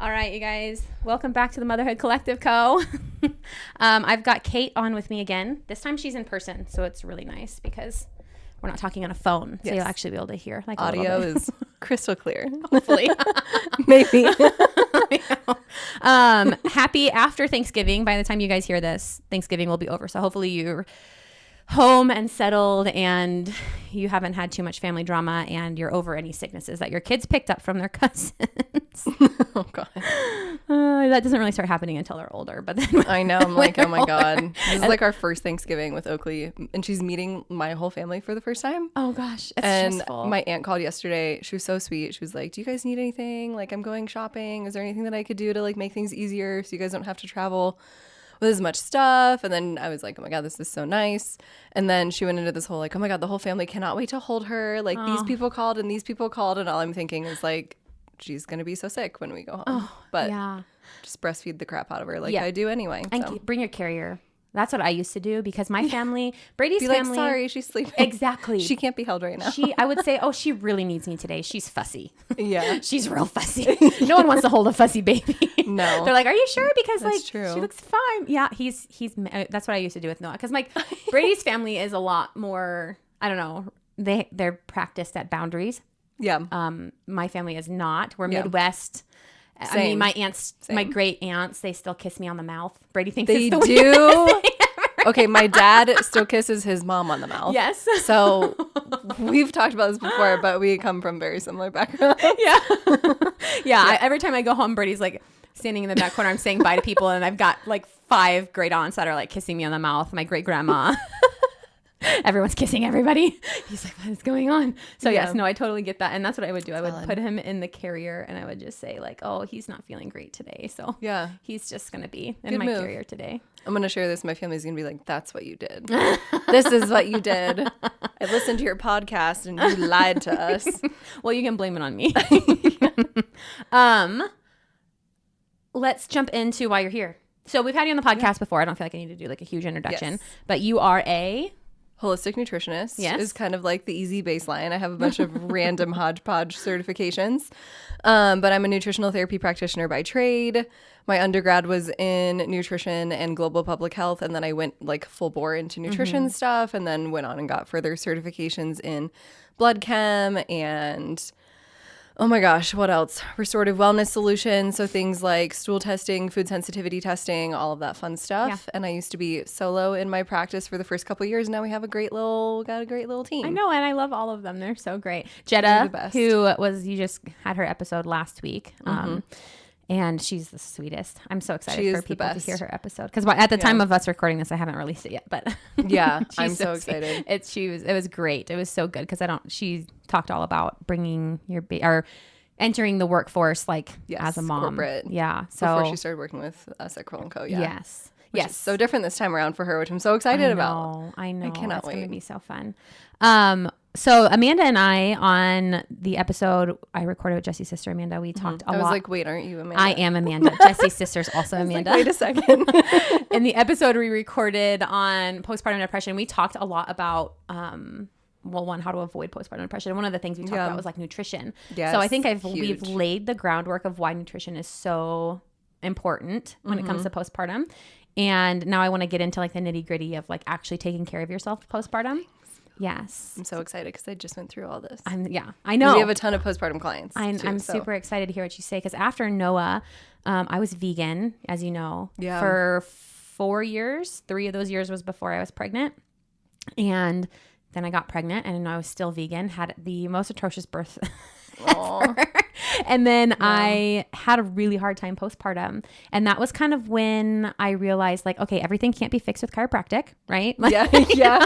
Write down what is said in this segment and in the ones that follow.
All right, you guys, welcome back to the Motherhood Collective Co. I've got Cait on with me again. This time she's in person, so it's really nice because we're not talking on a phone, so you'll actually be able to hear. Like audio is crystal clear. Hopefully. Maybe. Happy after Thanksgiving. By the time you guys hear this, Thanksgiving will be over. So hopefully you're home and settled and you haven't had too much family drama and you're over any sicknesses that your kids picked up from their cousins. Oh God. That doesn't really start happening until they're older, but then I know. I'm like, oh my God. This is like our first Thanksgiving with Oakley, and she's meeting my whole family for the first time. Oh gosh, it's and stressful. My aunt called yesterday. She was so sweet. She was like, do you guys need anything? Like, I'm going shopping. Is there anything that I could do to like make things easier so you guys don't have to travel with as much stuff? And then I was like, oh my God, this is so nice. And then she went into this whole like, oh my God, the whole family cannot wait to hold her. Like these people called and these people called. And all I'm thinking is like, she's going to be so sick when we go home. But yeah, just breastfeed the crap out of her like I do anyway. And so. Bring your carrier. That's what I used to do because my family, Brady's be family. Like, sorry, she's sleeping. Exactly. She can't be held right now. I would say, oh, she really needs me today. She's fussy. Yeah. She's real fussy. No one wants to hold a fussy baby. No. They're like, are you sure? Because that's like, true. She looks fine. Yeah. He's, that's what I used to do with Noah. Cause like Brady's family is a lot more, I don't know. They're practiced at boundaries. Yeah. My family is not. We're Midwest. Same. I mean, my aunts, my great aunts, they still kiss me on the mouth. Brady thinks they it's the do. weirdest thing ever. Okay, my dad still kisses his mom on the mouth. Yes. So we've talked about this before, but we come from very similar backgrounds. Yeah. Every time I go home, Brady's like standing in the back corner. I'm saying bye to people, and I've got like 5 great aunts that are like kissing me on the mouth. My great grandma. Everyone's kissing everybody. He's like, what is going on? So yes, no, I totally get that. And that's what I would do. I would put him in the carrier and I would just say like, oh, he's not feeling great today. So yeah, he's just going to be in my carrier today. I'm going to share this. My family's going to be like, that's what you did. This is what you did. I listened to your podcast and you lied to us. Well, you can blame it on me. Let's jump into why you're here. So we've had you on the podcast before. I don't feel like I need to do like a huge introduction, but you are a holistic nutritionist. Is kind of like the easy baseline. I have a bunch of random hodgepodge certifications, but I'm a nutritional therapy practitioner by trade. My undergrad was in nutrition and global public health, and then I went like full bore into nutrition stuff, and then went on and got further certifications in blood chem and oh my gosh, what else? Restorative wellness solutions. So things like stool testing, food sensitivity testing, all of that fun stuff. Yeah. And I used to be solo in my practice for the first couple of years. Now we have got a great little team. I know, and I love all of them. They're so great. Jetta, you just had her episode last week. And she's the sweetest. I'm so excited for people to hear her episode. Because at the time of us recording this, I haven't released it yet. But yeah, I'm so excited. It was great. It was so good because she talked all about bringing your or entering the workforce as a mom. Corporate. Yeah. So before she started working with us at Crowell & Co. Yeah. Yes. Which is so different this time around for her, which I'm so excited about. I know. I cannot wait. It's going to be so fun. So Amanda and I, on the episode I recorded with Jesse's sister Amanda, we talked a lot. I was like, wait, aren't you Amanda? I am Amanda. Jesse's sister's also Amanda. Like, wait a second. In the episode we recorded on postpartum depression, we talked a lot about how to avoid postpartum depression. One of the things we talked about was like nutrition. Yes, so I think we've laid the groundwork of why nutrition is so important when it comes to postpartum. And now I want to get into like the nitty gritty of like actually taking care of yourself postpartum. Yes. I'm so excited because I just went through all this. I know. We have a ton of postpartum clients. I'm super excited to hear what you say because after Noah, I was vegan, as you know, for 4 years. 3 of those years was before I was pregnant. And then I got pregnant and I was still vegan, had the most atrocious birth ever. And then I had a really hard time postpartum. And that was kind of when I realized like, okay, everything can't be fixed with chiropractic, right? Like, yeah.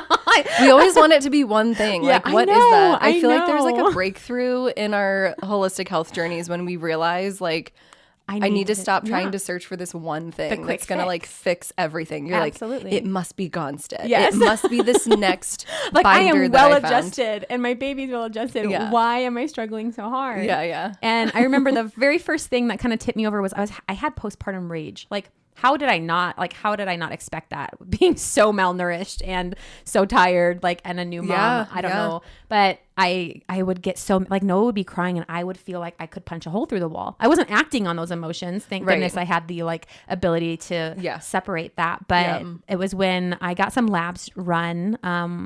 We always want it to be one thing. Yeah, like, what is that? I feel like there's like a breakthrough in our holistic health journeys when we realize like, I need to stop trying to search for this one thing that's going to like fix everything. You're like, it must be Gonstead. Yes. It must be this next like binder I am well adjusted and my baby's well adjusted. Yeah. Why am I struggling so hard? Yeah. And I remember the very first thing that kind of tipped me over was I had postpartum rage. Like how did I not expect that, being so malnourished and so tired, like, and a new mom? I don't know. But I would get so, like, Noah would be crying and I would feel like I could punch a hole through the wall. I wasn't acting on those emotions. Thank goodness I had the, like, ability to separate that. But it was when I got some labs run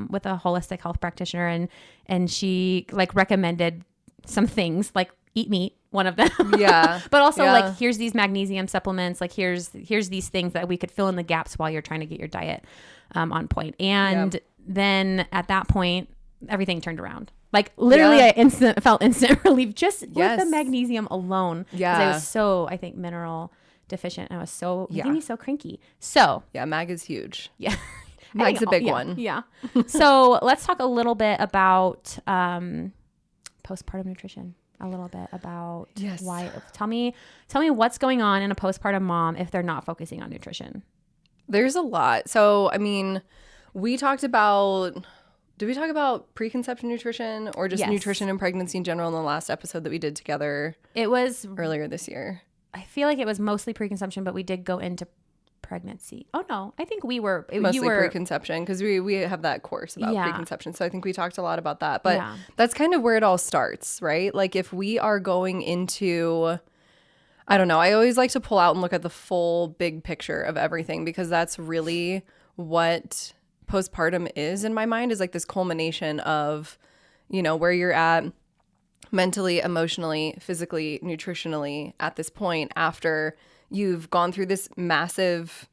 with a holistic health practitioner, and she, like, recommended some things, like eat meat, one of them. But also like, here's these magnesium supplements, like here's these things that we could fill in the gaps while you're trying to get your diet on point. And then at that point, everything turned around. Like, literally I felt instant relief just with the magnesium alone. Because I was so, I think, mineral deficient, and I was so making me so cranky. So mag is huge. Mag's a big one. So let's talk a little bit about postpartum nutrition. A little bit about why. Tell me what's going on in a postpartum mom if they're not focusing on nutrition. There's a lot. So, I mean, did we talk about preconception nutrition, or just nutrition and pregnancy in general in the last episode that we did together? It was earlier this year. I feel like it was mostly preconception, but we did go into pregnancy. Oh no, I think we were mostly preconception, because we have that course about preconception. So I think we talked a lot about that, but that's kind of where it all starts, right? Like, if we are going into, I don't know, I always like to pull out and look at the full big picture of everything, because that's really what postpartum is in my mind, is like this culmination of, you know, where you're at mentally, emotionally, physically, nutritionally at this point after you've gone through this massive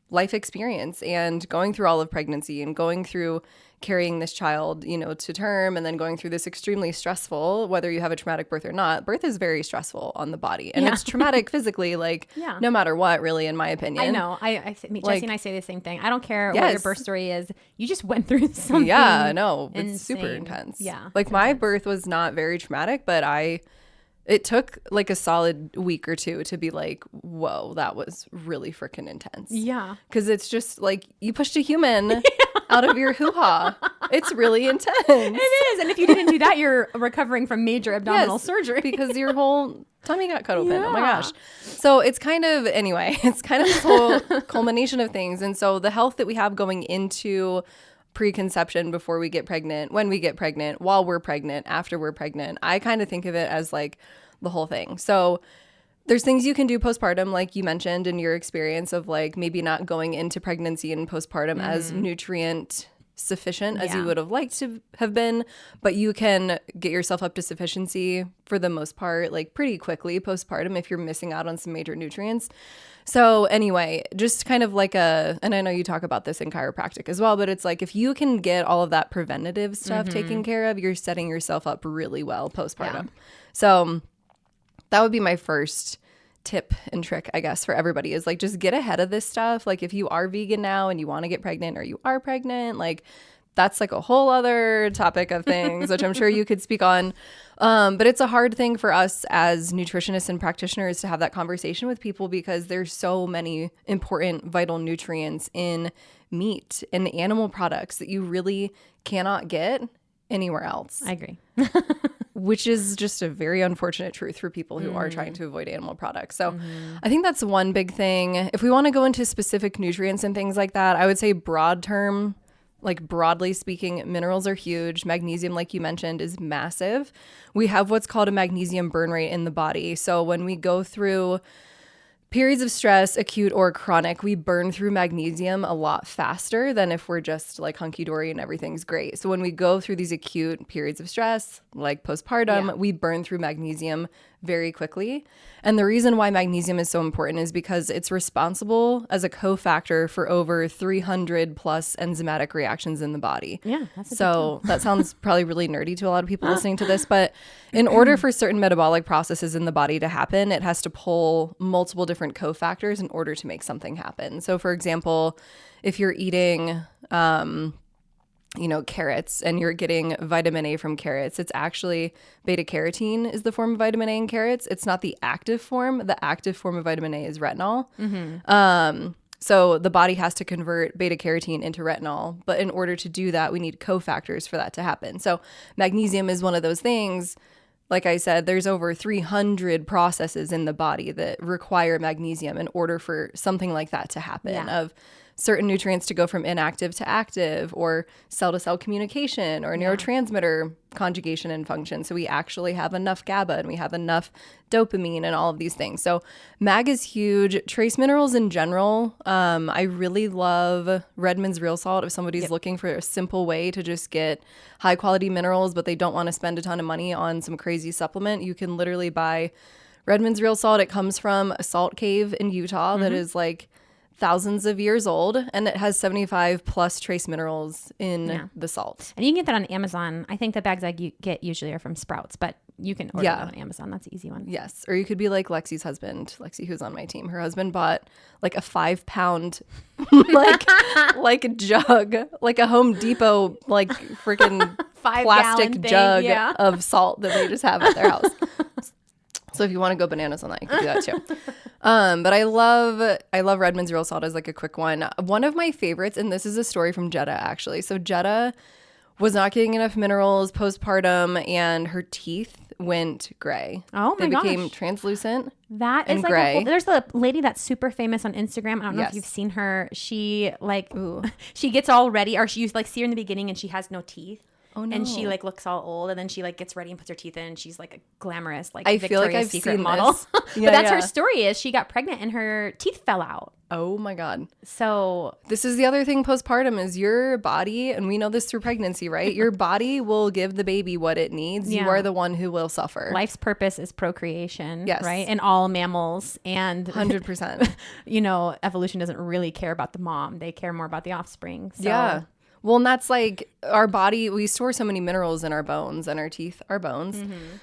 life experience and going through all of pregnancy and going through carrying this child, you know, to term, and then going through this extremely stressful, whether you have a traumatic birth or not. Birth is very stressful on the body, and it's traumatic physically, like no matter what, really, in my opinion. I know. Jesse and I say the same thing. I don't care what your birth story is. You just went through something. It's super intense. Like, my birth was not very traumatic, but it took like a solid week or two to be like, whoa, that was really freaking intense. Because it's just like, you pushed a human out of your hoo-ha. It's really intense. It is. And if you didn't do that, you're recovering from major abdominal surgery. Because your whole tummy got cut open. Oh my gosh. So it's kind of this whole culmination of things. And so the health that we have going into preconception, before we get pregnant, when we get pregnant, while we're pregnant, after we're pregnant, I kind of think of it as like the whole thing. So there's things you can do postpartum, like you mentioned in your experience of, like, maybe not going into pregnancy and postpartum as nutrient sufficient as you would have liked to have been, but you can get yourself up to sufficiency for the most part, like, pretty quickly postpartum if you're missing out on some major nutrients. So anyway, just kind of like and I know you talk about this in chiropractic as well, but it's like, if you can get all of that preventative stuff taken care of, you're setting yourself up really well postpartum. So that would be my first tip and trick, I guess, for everybody, is like, just get ahead of this stuff. Like, if you are vegan now and you want to get pregnant, or you are pregnant, like, that's like a whole other topic of things, which I'm sure you could speak on. But it's a hard thing for us as nutritionists and practitioners to have that conversation with people, because there's so many important vital nutrients in meat and animal products that you really cannot get anywhere else. I agree. Which is just a very unfortunate truth for people who are trying to avoid animal products. So I think that's one big thing. If we want to go into specific nutrients and things like that, I would say broad term, like, broadly speaking, minerals are huge. Magnesium, like you mentioned, is massive. We have what's called a magnesium burn rate in the body. So when we go through periods of stress, acute or chronic, we burn through magnesium a lot faster than if we're just like hunky-dory and everything's great. So when we go through these acute periods of stress, like postpartum, we burn through magnesium very quickly. And the reason why magnesium is so important is because it's responsible as a cofactor for over 300 plus enzymatic reactions in the body. Yeah, that's so that sounds probably really nerdy to a lot of people listening to this, but in order for certain metabolic processes in the body to happen, it has to pull multiple different cofactors in order to make something happen. So for example, if you're eating carrots and you're getting vitamin A from carrots, it's actually beta carotene is the form of vitamin A in carrots. It's not the active form. The active form of vitamin A is retinol. So the body has to convert beta carotene into retinol. But in order to do that, we need cofactors for that to happen. So magnesium is one of those things. like I said, there's over 300 processes in the body that require magnesium in order for something like that to happen, of certain nutrients to go from inactive to active, or cell-to-cell communication, or neurotransmitter conjugation and function. So we actually have enough GABA and we have enough dopamine and all of these things. So mag is huge. Trace minerals in general. I really love Redmond's Real Salt if somebody's looking for a simple way to just get high quality minerals, but they don't want to spend a ton of money on some crazy supplement. You can literally buy Redmond's Real Salt. It comes from a salt cave in Utah that is like thousands of years old, and it has 75 plus trace minerals in the salt. And you can get that on Amazon. I think the bags I get usually are from Sprouts, but you can order that on Amazon. That's an easy one. Yes. Or you could be like Lexi's husband, Lexi, who's on my team. Her husband bought like a 5-pound like jug, like a Home Depot like freaking plastic jug of salt that they just have at their house. So if you want to go bananas on that, you can do that too. But I love Redmond's Real Salt as like a quick one. One of my favorites, and this is a story from Jetta actually. So Jetta was not getting enough minerals postpartum, and her teeth went gray. Oh my gosh. They became translucent. That is like gray. There's a lady that's super famous on Instagram. I don't know if you've seen her. She like she gets all ready, or you like see her in the beginning and she has no teeth. Oh, no. And she like looks all old, and then she like gets ready and puts her teeth in, and she's like a glamorous like Victoria's Secret model. But that's her story, is she got pregnant and her teeth fell out. Oh my God. So this is the other thing postpartum is your body, and we know this through pregnancy, right? Your body will give the baby what it needs. You are the one who will suffer. Life's purpose is procreation, right? In all mammals, and 100%. You know, evolution doesn't really care about the mom. They care more about the offspring. So. Well, and that's like our body, we store so many minerals in our bones, and our teeth are bones.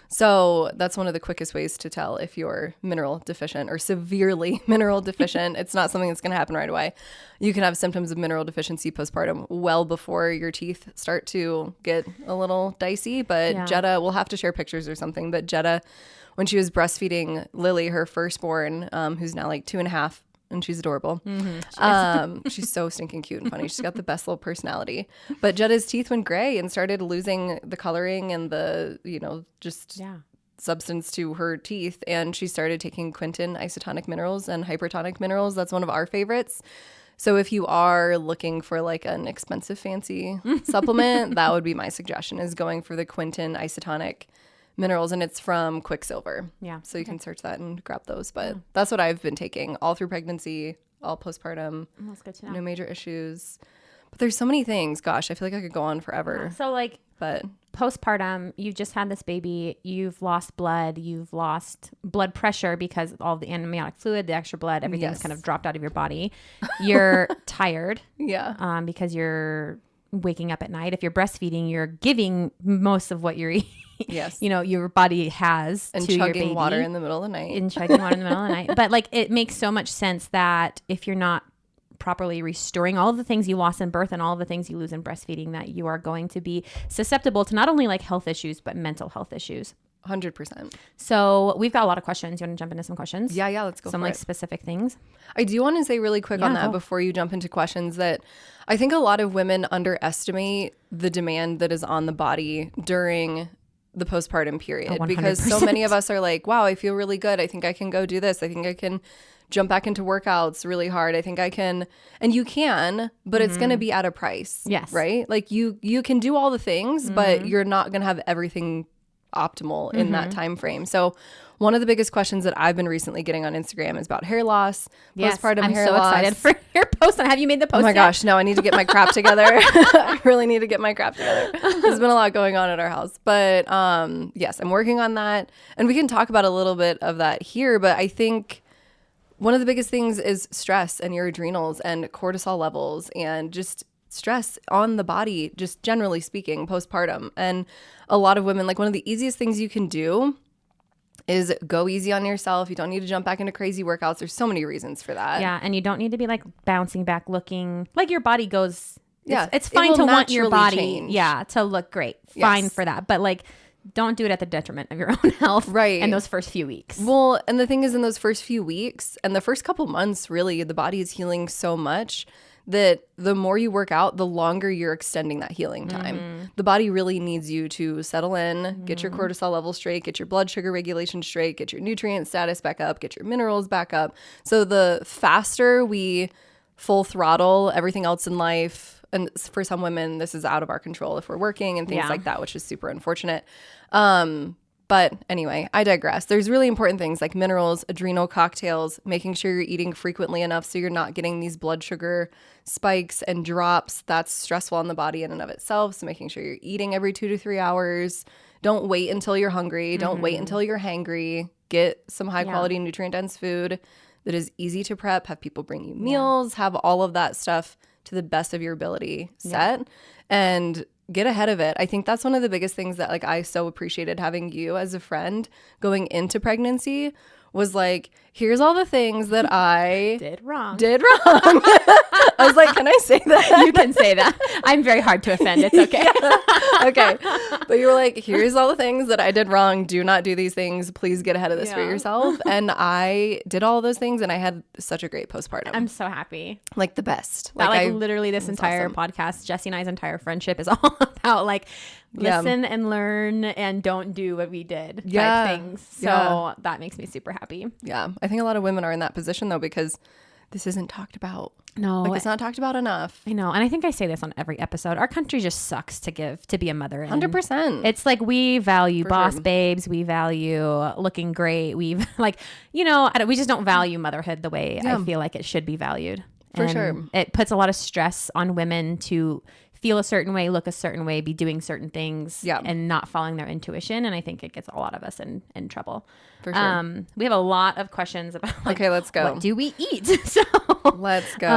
So that's one of the quickest ways to tell if you're mineral deficient or severely mineral deficient. It's not something that's going to happen right away. You can have symptoms of mineral deficiency postpartum well before your teeth start to get a little dicey. But Jetta, we'll have to share pictures or something. But Jetta, when she was breastfeeding Lily, her firstborn, who's now like 2.5, and she's adorable. She's so stinking cute and funny. She's got the best little personality. But Jetta's teeth went gray and started losing the coloring and the, substance to her teeth. And she started taking Quinton isotonic minerals and hypertonic minerals. That's one of our favorites. So if you are looking for like an expensive, fancy supplement, that would be my suggestion, is going for the Quinton isotonic minerals, and it's from Quicksilver. So you can search that and grab those. But that's what I've been taking all through pregnancy, all postpartum. That's good to know. No major issues. But there's so many things. Gosh, I feel like I could go on forever. So like, but postpartum, you've just had this baby, you've lost blood, you've lost blood pressure because all the amniotic fluid, the extra blood, everything's kind of dropped out of your body. You're tired. Because you're waking up at night. If you're breastfeeding, you're giving most of what you're eating. Your body has and to your baby. chugging water in the middle of the night. But like, it makes so much sense that if you're not properly restoring all of the things you lost in birth and all of the things you lose in breastfeeding, that you are going to be susceptible to not only like health issues, but mental health issues. 100%. So we've got a lot of questions. You want to jump into some questions? Yeah, let's go. Some like specific things. I do want to say really quick on that before you jump into questions, that I think a lot of women underestimate the demand that is on the body during the postpartum period, because so many of us are like, wow, I feel really good. I think I can go do this. I think I can jump back into workouts really hard. I think I can, and you can, but it's going to be at a price. Right? Like you can do all the things, but you're not going to have everything optimal in that time frame. So one of the biggest questions that I've been recently getting on Instagram is about hair loss, postpartum hair loss. I'm so excited for your post. Have you made the post? Oh my gosh, no, I need to get my crap together. I really need to get my crap together. There's been a lot going on at our house, but yes, I'm working on that, and we can talk about a little bit of that here. But I think one of the biggest things is stress and your adrenals and cortisol levels and just stress on the body, just generally speaking, postpartum. And a lot of women, like, one of the easiest things you can do is go easy on yourself. You don't need to jump back into crazy workouts. There's so many reasons for that. Yeah, and you don't need to be like bouncing back looking like your body goes. It's fine to want your body to look great. Fine for that. But like, don't do it at the detriment of your own health in those first few weeks. Well, and the thing is, in those first few weeks and the first couple months, really, the body is healing so much that the more you work out, the longer you're extending that healing time. The body really needs you to settle in, get your cortisol level straight, get your blood sugar regulation straight, get your nutrient status back up, get your minerals back up. So the faster we full throttle everything else in life, and for some women, this is out of our control if we're working and things like that, which is super unfortunate. But anyway, I digress. There's really important things like minerals, adrenal cocktails, making sure you're eating frequently enough so you're not getting these blood sugar spikes and drops. That's stressful on the body in and of itself. So making sure you're eating every 2 to 3 hours. Don't wait until you're hungry. Don't wait until you're hangry. Get some high quality nutrient dense food that is easy to prep. Have people bring you meals. Have all of that stuff to the best of your ability set. And get ahead of it. I think that's one of the biggest things that like I so appreciated having you as a friend going into pregnancy was like, here's all the things that I did wrong. I was like, can I say that? You can say that. I'm very hard to offend. It's okay. Okay. But you were like, here's all the things that I did wrong. Do not do these things. Please get ahead of this for yourself. And I did all those things and I had such a great postpartum. I'm so happy. Like the best. Like literally this entire podcast, Jesse and I's entire friendship is all about like listen and learn and don't do what we did type things. So that makes me super happy. Yeah. I think a lot of women are in that position though, because this isn't talked about. No. Like it's not talked about enough. I know. And I think I say this on every episode. Our country just sucks to be a mother in. 100%. It's like we value boss babes. We value looking great. We like, we just don't value motherhood the way I feel like it should be valued. For sure. It puts a lot of stress on women to feel a certain way, look a certain way, be doing certain things and not following their intuition. And I think it gets a lot of us in trouble. For sure. We have a lot of questions about okay, let's go. What do we eat? So let's go.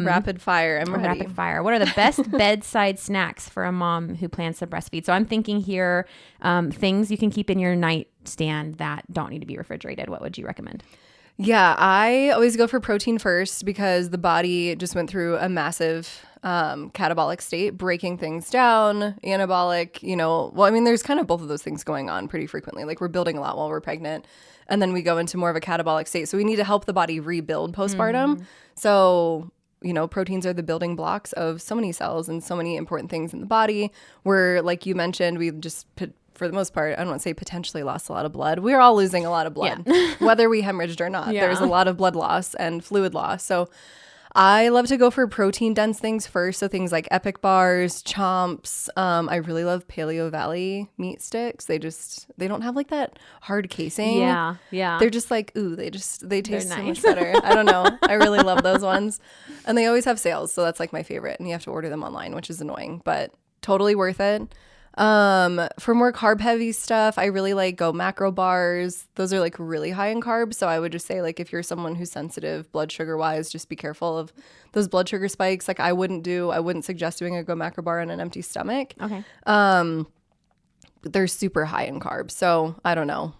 Rapid fire. I'm ready. Rapid fire. What are the best bedside snacks for a mom who plans to breastfeed? So I'm thinking here, things you can keep in your nightstand that don't need to be refrigerated. What would you recommend? Yeah, I always go for protein first because the body just went through a massive catabolic state, breaking things down, anabolic, there's kind of both of those things going on pretty frequently. Like we're building a lot while we're pregnant and then we go into more of a catabolic state. So we need to help the body rebuild postpartum. So, proteins are the building blocks of so many cells and so many important things in the body where, like you mentioned, we just for the most part, I don't want to say potentially lost a lot of blood. We're all losing a lot of blood, whether we hemorrhaged or not. There's a lot of blood loss and fluid loss. So I love to go for protein dense things first. So things like Epic bars, Chomps. I really love Paleo Valley meat sticks. They don't have like that hard casing. Yeah. Yeah. They're just like, they taste so much better. I don't know. I really love those ones. And they always have sales. So that's like my favorite. And you have to order them online, which is annoying, but totally worth it. For more carb heavy stuff, I really like Go macro bars. Those are like really high in carbs. So I would just say like if you're someone who's sensitive blood sugar wise, just be careful of those blood sugar spikes. Like I wouldn't suggest doing a Go macro bar on an empty stomach. Okay. They're super high in carbs. So I don't know.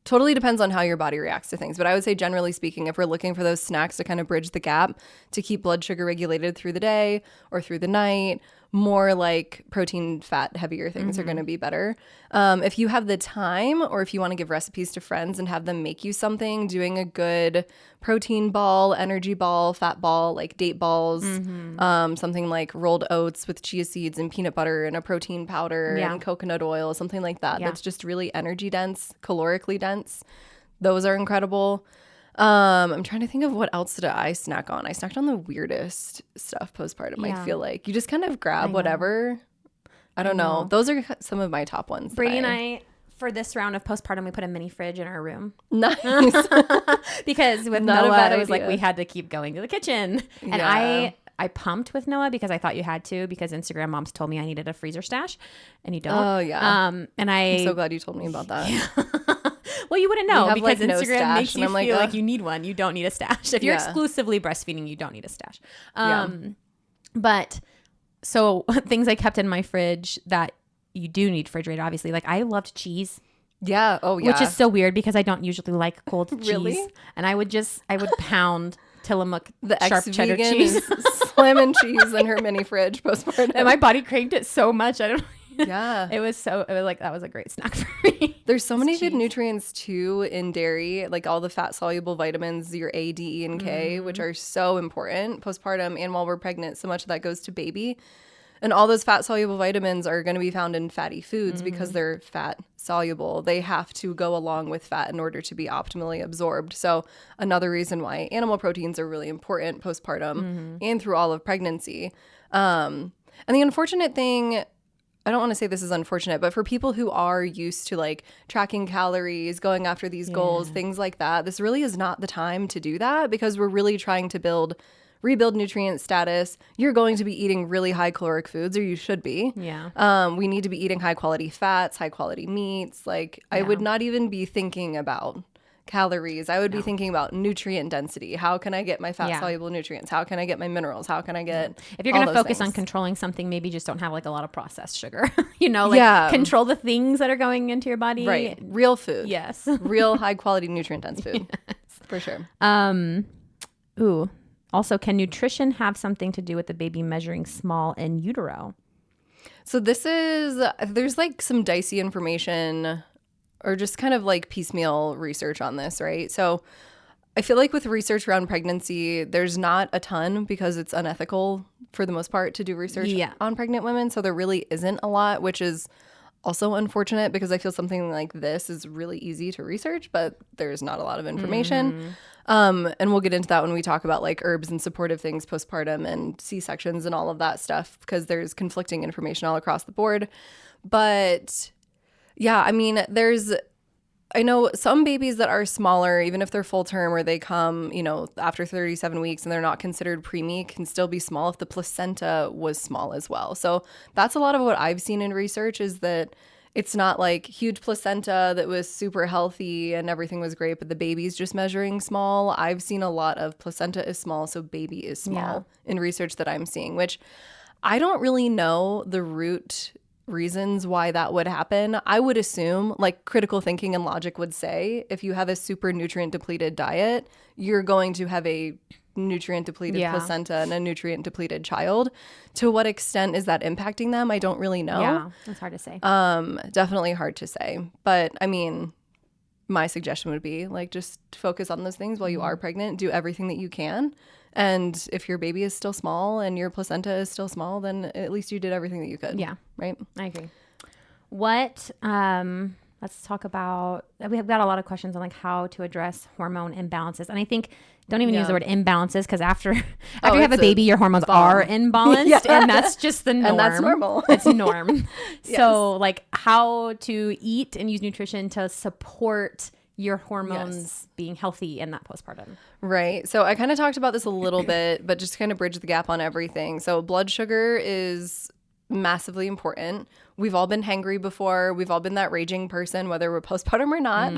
Totally depends on how your body reacts to things. But I would say generally speaking, if we're looking for those snacks to kind of bridge the gap to keep blood sugar regulated through the day or through the night, more like protein, fat, heavier things are going to be better. If you have the time or if you want to give recipes to friends and have them make you something, doing a good protein ball, energy ball, fat ball, like date balls, something like rolled oats with chia seeds and peanut butter and a protein powder and coconut oil, something like that. That's just really energy dense, calorically dense. Those are incredible. I'm trying to think of what else did I snack on. I snacked on the weirdest stuff postpartum. I feel like you just kind of grab whatever. I don't know. Those are some of my top ones. Brady and I, for this round of postpartum, we put a mini fridge in our room. Nice. Because with Noah, it was like we had to keep going to the kitchen. And I pumped with Noah because I thought you had to, because Instagram moms told me I needed a freezer stash and you don't. Oh yeah. And I'm so glad you told me about that. Well, you wouldn't know because like Instagram makes you feel like you need one. You don't need a stash. If you're exclusively breastfeeding, you don't need a stash. But so things I kept in my fridge that you do need refrigerated, obviously. Like I loved cheese. Yeah. Oh yeah. Which is so weird because I don't usually like cold cheese. And I would pound Tillamook sharp cheddar cheese. Slamming cheese in her mini fridge postpartum. And my body craved it so much. I don't Yeah. It was like, that was a great snack for me. There's so many good nutrients too in dairy, like all the fat soluble vitamins, your A, D, E, and K, which are so important postpartum and while we're pregnant. So much of that goes to baby. And all those fat soluble vitamins are going to be found in fatty foods because they're fat soluble. They have to go along with fat in order to be optimally absorbed. So another reason why animal proteins are really important postpartum and through all of pregnancy. And the unfortunate thing, I don't want to say this is unfortunate, but for people who are used to like tracking calories, going after these goals, things like that, this really is not the time to do that because we're really trying to rebuild nutrient status. You're going to be eating really high caloric foods, or you should be. Yeah. We need to be eating high quality fats, high quality meats. Like I would not even be thinking about calories. I would be thinking about nutrient density. How can I get my fat soluble nutrients? How can I get my minerals? How can I get if you're going to focus on controlling something, maybe just don't have like a lot of processed sugar, control the things that are going into your body. Right. Real food. Yes. Real high quality nutrient dense food. Yes. For sure. Also, can nutrition have something to do with the baby measuring small in utero? So there's like some dicey information or just kind of like piecemeal research on this, right? So I feel like with research around pregnancy, there's not a ton because it's unethical for the most part to do research on pregnant women. So there really isn't a lot, which is also unfortunate because I feel something like this is really easy to research, but there's not a lot of information. And we'll get into that when we talk about like herbs and supportive things postpartum and C-sections and all of that stuff because there's conflicting information all across the board. But yeah, I mean, I know some babies that are smaller, even if they're full term or they come, after 37 weeks and they're not considered preemie, can still be small if the placenta was small as well. So that's a lot of what I've seen in research is that it's not like huge placenta that was super healthy and everything was great, but the baby's just measuring small. I've seen a lot of placenta is small, so baby is small in research that I'm seeing, which I don't really know the root reasons why that would happen. I would assume, like critical thinking and logic would say, if you have a super nutrient depleted diet, you're going to have a nutrient depleted placenta and a nutrient depleted child. To what extent is that impacting them? I don't really know. Yeah, that's hard to say. Definitely hard to say. But I mean, my suggestion would be like just focus on those things while you are pregnant. Do everything that you can. And if your baby is still small and your placenta is still small, then at least you did everything that you could. Yeah. Right? I agree. Let's talk about, we have got a lot of questions on like how to address hormone imbalances. And I think don't even use the word imbalances because after you have a baby, your hormones are imbalanced and that's just the norm. And that's normal. It's norm. So like how to eat and use nutrition to support your hormones being healthy in that postpartum. Right. So I kind of talked about this a little bit, but just to kind of bridge the gap on everything. So blood sugar is massively important. We've all been hangry before. We've all been that raging person, whether we're postpartum or not,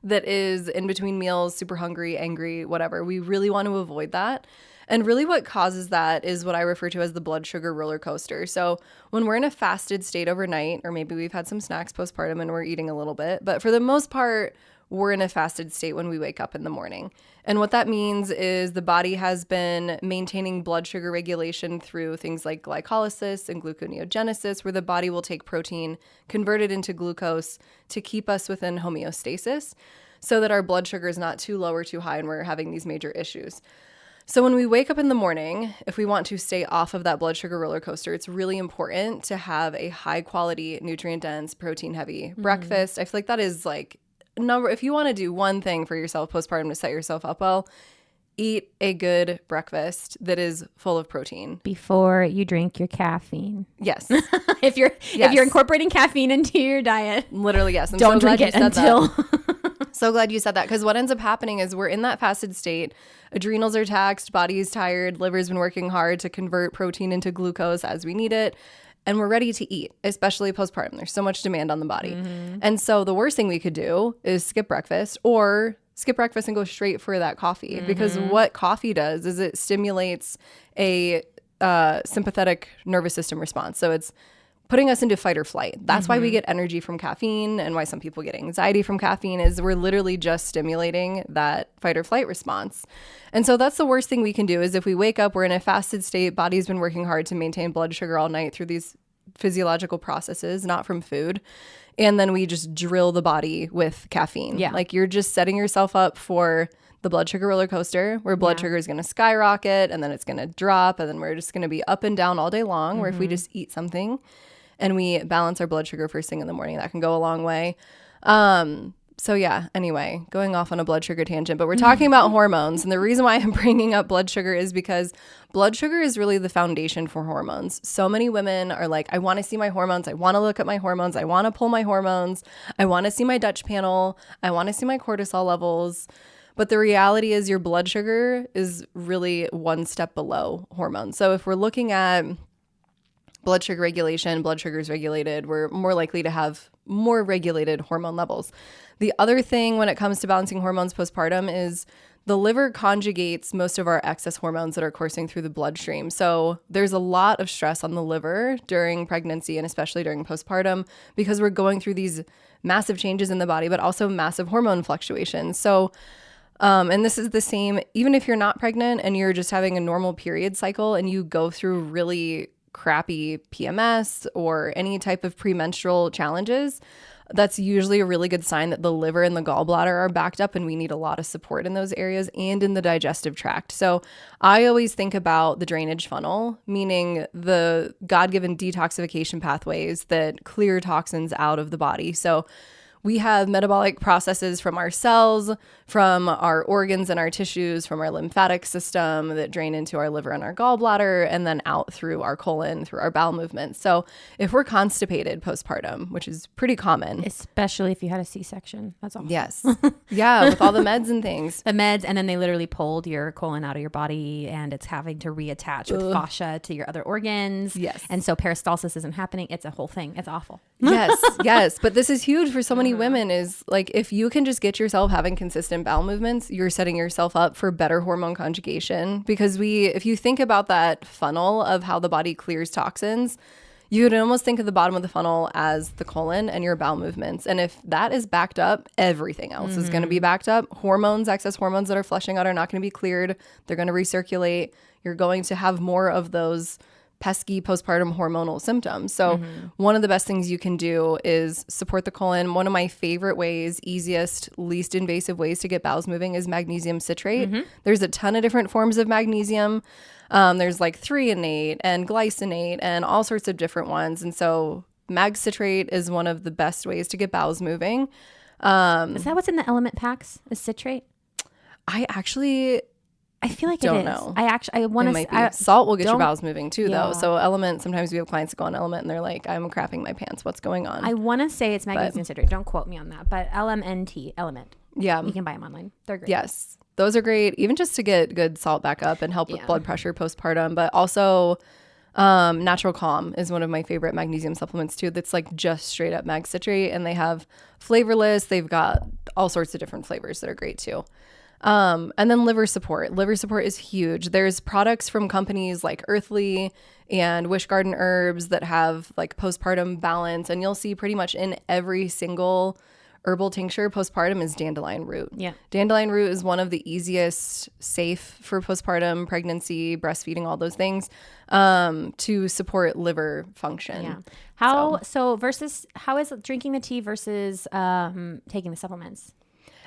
that is in between meals, super hungry, angry, whatever. We really want to avoid that. And really what causes that is what I refer to as the blood sugar roller coaster. So when we're in a fasted state overnight, or maybe we've had some snacks postpartum and we're eating a little bit, but for the most part, we're in a fasted state when we wake up in the morning. And what that means is the body has been maintaining blood sugar regulation through things like glycolysis and gluconeogenesis, where the body will take protein, convert it into glucose to keep us within homeostasis so that our blood sugar is not too low or too high and we're having these major issues. So when we wake up in the morning, if we want to stay off of that blood sugar roller coaster, it's really important to have a high quality, nutrient dense, protein heavy breakfast. I feel like that is like if you want to do one thing for yourself postpartum to set yourself up well, eat a good breakfast that is full of protein before you drink your caffeine. Yes. if you're incorporating caffeine into your diet, literally yes. I'm don't drink it until. So glad you said that, because what ends up happening is we're in that fasted state. Adrenals are taxed, body is tired, liver's been working hard to convert protein into glucose as we need it. And we're ready to eat, especially postpartum. There's so much demand on the body. And so the worst thing we could do is skip breakfast or skip breakfast and go straight for that coffee. Because what coffee does is it stimulates a sympathetic nervous system response. So it's putting us into fight or flight. That's why we get energy from caffeine, and why some people get anxiety from caffeine is we're literally just stimulating that fight or flight response. And so that's the worst thing we can do is if we wake up, we're in a fasted state, body's been working hard to maintain blood sugar all night through these physiological processes, not from food. And then we just drill the body with caffeine. Yeah. Like you're just setting yourself up for the blood sugar roller coaster where blood sugar is going to skyrocket and then it's going to drop and then we're just going to be up and down all day long. Where if we just eat something and we balance our blood sugar first thing in the morning, that can go a long way. So yeah, anyway, going off on a blood sugar tangent, but we're talking about hormones. And the reason why I'm bringing up blood sugar is because blood sugar is really the foundation for hormones. So many women are like, I want to see my hormones. I want to look at my hormones. I want to pull my hormones. I want to see my Dutch panel. I want to see my cortisol levels. But the reality is your blood sugar is really one step below hormones. So if we're looking at blood sugar regulation, blood sugar is regulated, we're more likely to have more regulated hormone levels. The other thing when it comes to balancing hormones postpartum is the liver conjugates most of our excess hormones that are coursing through the bloodstream. So there's a lot of stress on the liver during pregnancy and especially during postpartum because we're going through these massive changes in the body, but also massive hormone fluctuations. So and this is the same, even if you're not pregnant and you're just having a normal period cycle and you go through really crappy PMS or any type of premenstrual challenges, that's usually a really good sign that the liver and the gallbladder are backed up and we need a lot of support in those areas and in the digestive tract. So I always think about the drainage funnel, meaning the God-given detoxification pathways that clear toxins out of the body. So we have metabolic processes from our cells, from our organs and our tissues, from our lymphatic system that drain into our liver and our gallbladder, and then out through our colon, through our bowel movements. So if we're constipated postpartum, which is pretty common. Especially if you had a C-section. That's awful. Yes. Yeah, with all the meds and things. The meds, and then they literally pulled your colon out of your body and it's having to reattach with fascia to your other organs. Yes. And so peristalsis isn't happening. It's a whole thing. It's awful. Yes, yes. But this is huge for so many women is like if you can just get yourself having consistent bowel movements, you're setting yourself up for better hormone conjugation. Because if you think about that funnel of how the body clears toxins, you would almost think of the bottom of the funnel as the colon and your bowel movements. And if that is backed up, everything else is going to be backed up. Hormones, excess hormones that are flushing out are not going to be cleared. They're going to recirculate. You're going to have more of those pesky postpartum hormonal symptoms. So one of the best things you can do is support the colon. One of my favorite ways, easiest, least invasive ways to get bowels moving is magnesium citrate. There's a ton of different forms of magnesium. There's like threonate and glycinate and all sorts of different ones. And so mag citrate is one of the best ways to get bowels moving. Is that what's in the element packs? Is citrate? I feel like don't it is. know. I want to. Salt will get your bowels moving too, though. So element. Sometimes we have clients that go on element and they're like, "I'm crapping my pants. What's going on?" I want to say it's magnesium citrate. Don't quote me on that, but LMNT element. Yeah, you can buy them online. They're great. Yes, those are great. Even just to get good salt back up and help with blood pressure postpartum, but also. Natural Calm is one of my favorite magnesium supplements too. That's like just straight up mag citrate, and they have flavorless. They've got all sorts of different flavors that are great too. And then liver support. Liver support is huge. There's products from companies like Earthly and Wish Garden Herbs that have like postpartum balance, and you'll see pretty much in every single herbal tincture postpartum is dandelion root. Yeah. Dandelion root is one of the easiest, safe for postpartum, pregnancy, breastfeeding, all those things, to support liver function. Yeah. How is drinking the tea versus taking the supplements?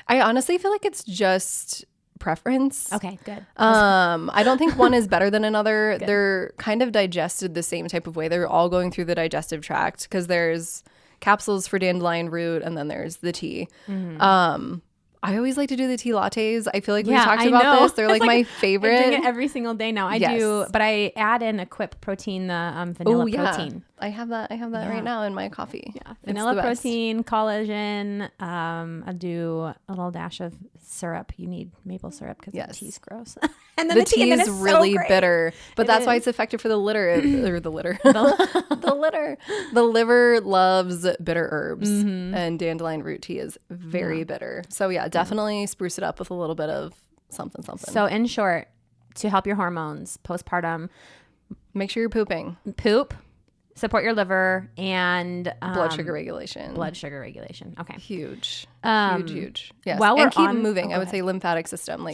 I honestly feel like it's just preference. Okay, good. I don't think one is better than another. They're kind of digested the same type of way. They're all going through the digestive tract because there's capsules for dandelion root and then there's the tea. I always like to do the tea lattes. I feel like we talked about this. They're like my favorite. I drink it every single day now. I do, but I add in Equip protein, the vanilla protein. I have that right now in my coffee. Yeah, vanilla protein, collagen. I do a little dash of syrup. You need maple syrup because the tea's gross. And then the tea is really bitter, but that's why it's effective for the liver. The liver loves bitter herbs, and dandelion root tea is very bitter. So definitely spruce it up with a little bit of something. So in short, to help your hormones postpartum, make sure you're pooping. Poop. Support your liver and blood sugar regulation. Okay. Huge. Huge. Yes. While and keep moving. I would say lymphatic system.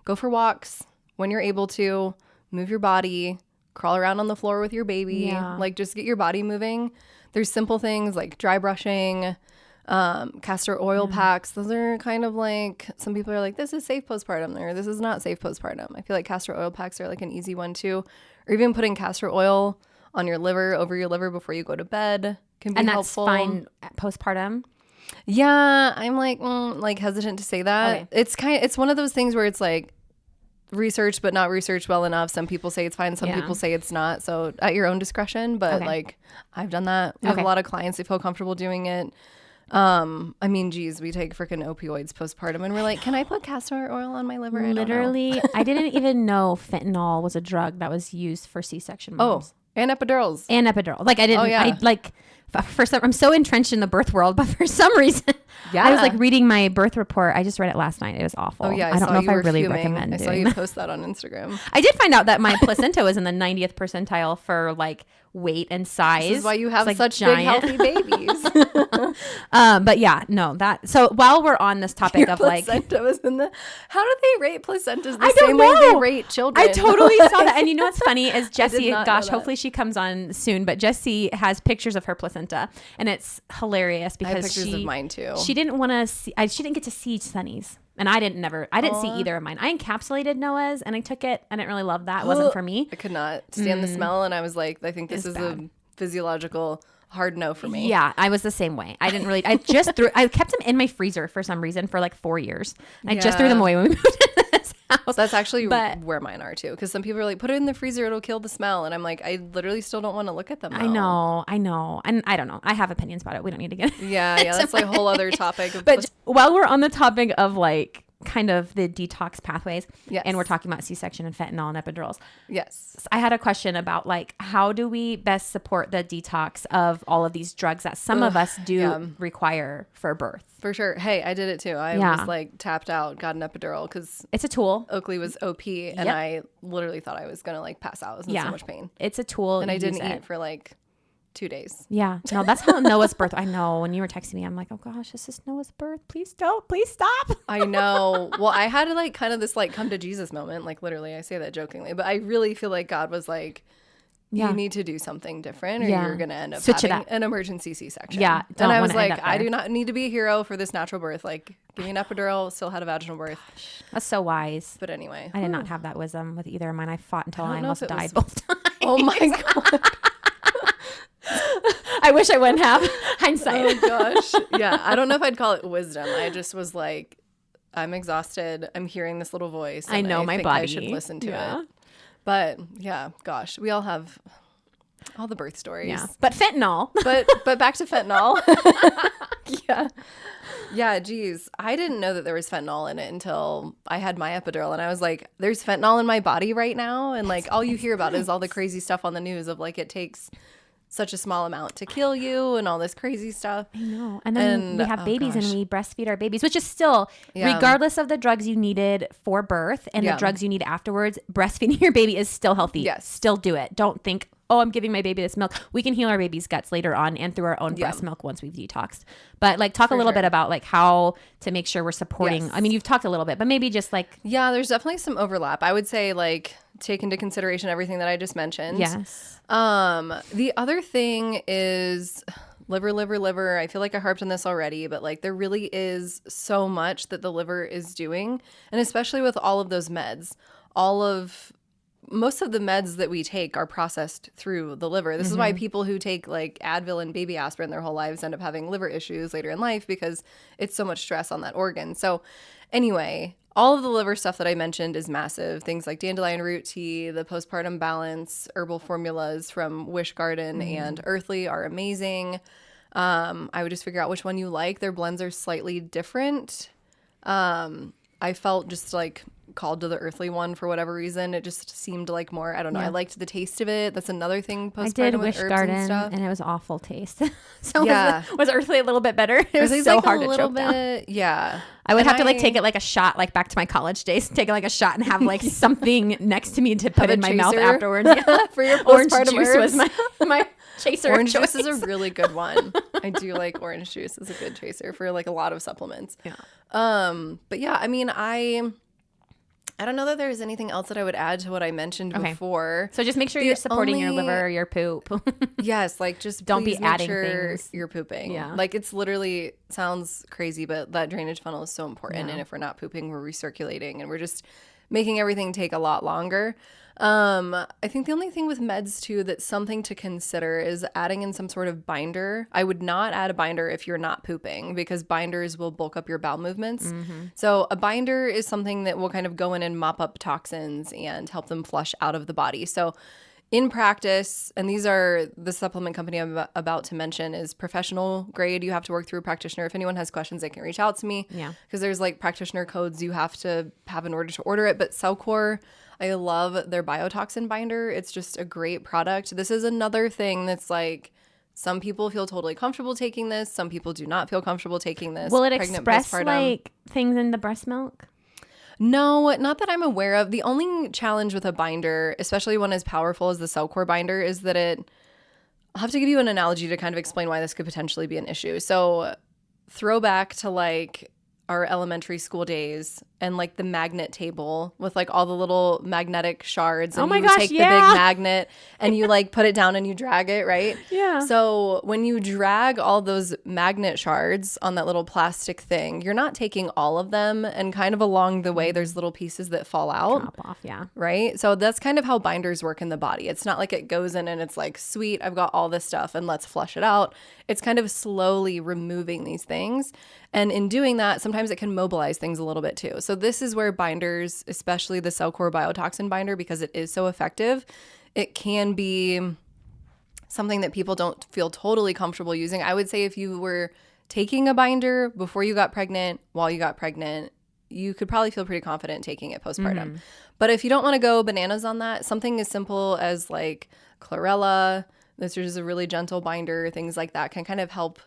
Go for walks when you're able to. Move your body. crawl around on the floor with your baby. Yeah. Like, just get your body moving. There's simple things like dry brushing, castor oil packs. Those are kind of like, some people are like, this is safe postpartum, or this is not safe postpartum. I feel like castor oil packs are like an easy one too. Or even putting castor oil on your liver, over your liver before you go to bed can be helpful. And that's fine postpartum? Yeah, I'm like hesitant to say that. Okay. It's one of those things where it's like researched but not researched well enough. Some people say it's fine, some people say it's not. So at your own discretion, but like I've done that. We have a lot of clients that feel comfortable doing it. I mean, geez, we take freaking opioids postpartum and we're like, can I put castor oil on my liver? Literally, I didn't even know fentanyl was a drug that was used for C-section moms. Oh, and epidurals. Like I didn't, I like, for some, I'm so entrenched in the birth world, but for some reason, I was like reading my birth report. I just read it last night. It was awful. Oh yeah, I don't know if I really recommend I saw you post that on Instagram. I did find out that my placenta was in the 90th percentile for like weight and size. This is why you have such giant. big healthy babies. But yeah, no, that. So while we're on this topic of like, placenta was in the. How do they rate placentas the same way they rate children? I totally saw that. And you know what's funny is Jessie. Gosh, hopefully she comes on soon. But Jessie has pictures of her placenta, and it's hilarious because I have pictures of mine too. She didn't want to see. She didn't get to see Sunny's. And I didn't see either of mine. I encapsulated Noah's and I took it. I didn't really love that. It wasn't for me. I could not stand the smell. And I was like, I think this is a physiological hard no for me. Yeah, I was the same way. I didn't really, I kept them in my freezer for some reason for like 4 years. And I just threw them away when we moved into this house. That's actually where mine are too. Because some people are like, put it in the freezer, it'll kill the smell. And I'm like, I literally still don't want to look at them. I know. And I don't know. I have opinions about it. We don't need to get Yeah, that's like a whole other topic. But while we're on the topic of like kind of the detox pathways, and we're talking about C-section and fentanyl and epidurals. Yes. I had a question about like, how do we best support the detox of all of these drugs that some of us do require for birth? For sure. Hey, I did it too. I was like tapped out, got an epidural because it's a tool. Oakley was OP and I literally thought I was going to like pass out. I was in so much pain. It's a tool. And I didn't eat for like 2 days. Yeah. No, that's how Noah's birth. I know when you were texting me, I'm like, oh gosh, this is Noah's birth. Please don't. Please stop. I know. Well, I had like kind of this like come to Jesus moment. Like literally, I say that jokingly, but I really feel like God was like, you need to do something different or you're going to end up having an emergency C-section. Yeah. And I was like, I do not need to be a hero for this natural birth. Like give me an epidural, still had a vaginal birth. Gosh, that's so wise. But anyway. I did not have that wisdom with either of mine. I fought until I almost died both times. Oh my God. I wish I wouldn't have. Hindsight. Oh gosh. Yeah. I don't know if I'd call it wisdom. I just was like, I'm exhausted. I'm hearing this little voice. I know my body. I should listen to it. But yeah, gosh, we all have all the birth stories. Yeah. But fentanyl. But back to fentanyl. Yeah. Yeah, geez. I didn't know that there was fentanyl in it until I had my epidural. And I was like, there's fentanyl in my body right now. And like all you hear about is all the crazy stuff on the news of like it takes such a small amount to kill you and all this crazy stuff. I know. And then we have babies and we breastfeed our babies, which is still, regardless of the drugs you needed for birth and the drugs you need afterwards, breastfeeding your baby is still healthy. Yes. Still do it. Don't think, oh, I'm giving my baby this milk. We can heal our baby's guts later on and through our own breast milk once we've detoxed. But like talk a little bit about like how to make sure we're supporting. I mean, you've talked a little bit, but maybe just like. Yeah, there's definitely some overlap. I would say like take into consideration everything that I just mentioned. Yes. The other thing is liver. I feel like I harped on this already, but like there really is so much that the liver is doing. And especially with all of those meds, most of the meds that we take are processed through the liver. This is why people who take like Advil and baby aspirin their whole lives end up having liver issues later in life because it's so much stress on that organ. So anyway, all of the liver stuff that I mentioned is massive. Things like dandelion root tea, the postpartum balance, herbal formulas from Wish Garden and Earthly are amazing. I would just figure out which one you like. Their blends are slightly different. I felt just like called to the Earthly one for whatever reason. It just seemed like more, I don't know. I liked the taste of it. That's another thing postpartum I did with Wish herbs Garden and stuff. and it was awful taste. So was Earthly a little bit better? It was Earthly's so like hard a to little choke bit, down. Yeah. I would have to like take it like a shot, like back to my college days, take it like a shot and have like something next to me to put in my mouth afterwards. Yeah. For your orange postpartum juice herbs. was my chaser. Orange juice is a really good one. I do like orange juice as a good chaser for like a lot of supplements. Yeah. But yeah, I mean, I don't know that there's anything else that I would add to what I mentioned before. So just make sure you're supporting your liver, your poop. Yes, like just don't be adding things. You're pooping. Yeah. Like it's literally sounds crazy, but that drainage funnel is so important. And if we're not pooping, we're recirculating and we're just making everything take a lot longer. I think the only thing with meds too that's something to consider is adding in some sort of binder. I would not add a binder if you're not pooping because binders will bulk up your bowel movements. So a binder is something that will kind of go in and mop up toxins and help them flush out of the body. So in practice, and these are the supplement company I'm about to mention is professional grade. You have to work through a practitioner. If anyone has questions, they can reach out to me. Yeah. Because there's like practitioner codes you have to have in order to order it. But Cellcore, I love their biotoxin binder. It's just a great product. This is another thing that's like some people feel totally comfortable taking this. Some people do not feel comfortable taking this. Will it express like things in the breast milk? No, not that I'm aware of. The only challenge with a binder, especially one as powerful as the Cellcore binder, is that I'll have to give you an analogy to kind of explain why this could potentially be an issue. So throwback to like our elementary school days and like the magnet table with like all the little magnetic shards and you take the big magnet and you like put it down and you drag it, right? Yeah. So when you drag all those magnet shards on that little plastic thing, you're not taking all of them, and kind of along the way there's little pieces that fall out. Drop off, yeah. Right? So that's kind of how binders work in the body. It's not like it goes in and it's like, sweet, I've got all this stuff and let's flush it out. It's kind of slowly removing these things. And in doing that, sometimes it can mobilize things a little bit too. So this is where binders, especially the Cellcore biotoxin binder, because it is so effective, it can be something that people don't feel totally comfortable using. I would say if you were taking a binder before you got pregnant, while you got pregnant, you could probably feel pretty confident taking it postpartum. But if you don't want to go bananas on that, something as simple as like chlorella, this is a really gentle binder, things like that can kind of help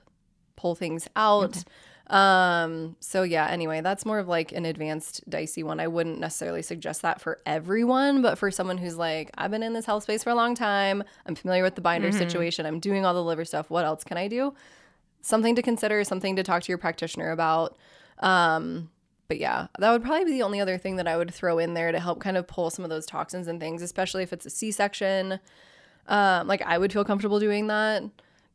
pull things out. So yeah, anyway, that's more of like an advanced dicey one. I wouldn't necessarily suggest that for everyone, but for someone who's like, I've been in this health space for a long time, I'm familiar with the binder situation, I'm doing all the liver stuff, what else can I do? Something to consider, something to talk to your practitioner about. But yeah, that would probably be the only other thing that I would throw in there to help kind of pull some of those toxins and things, especially if it's a C-section. Like I would feel comfortable doing that.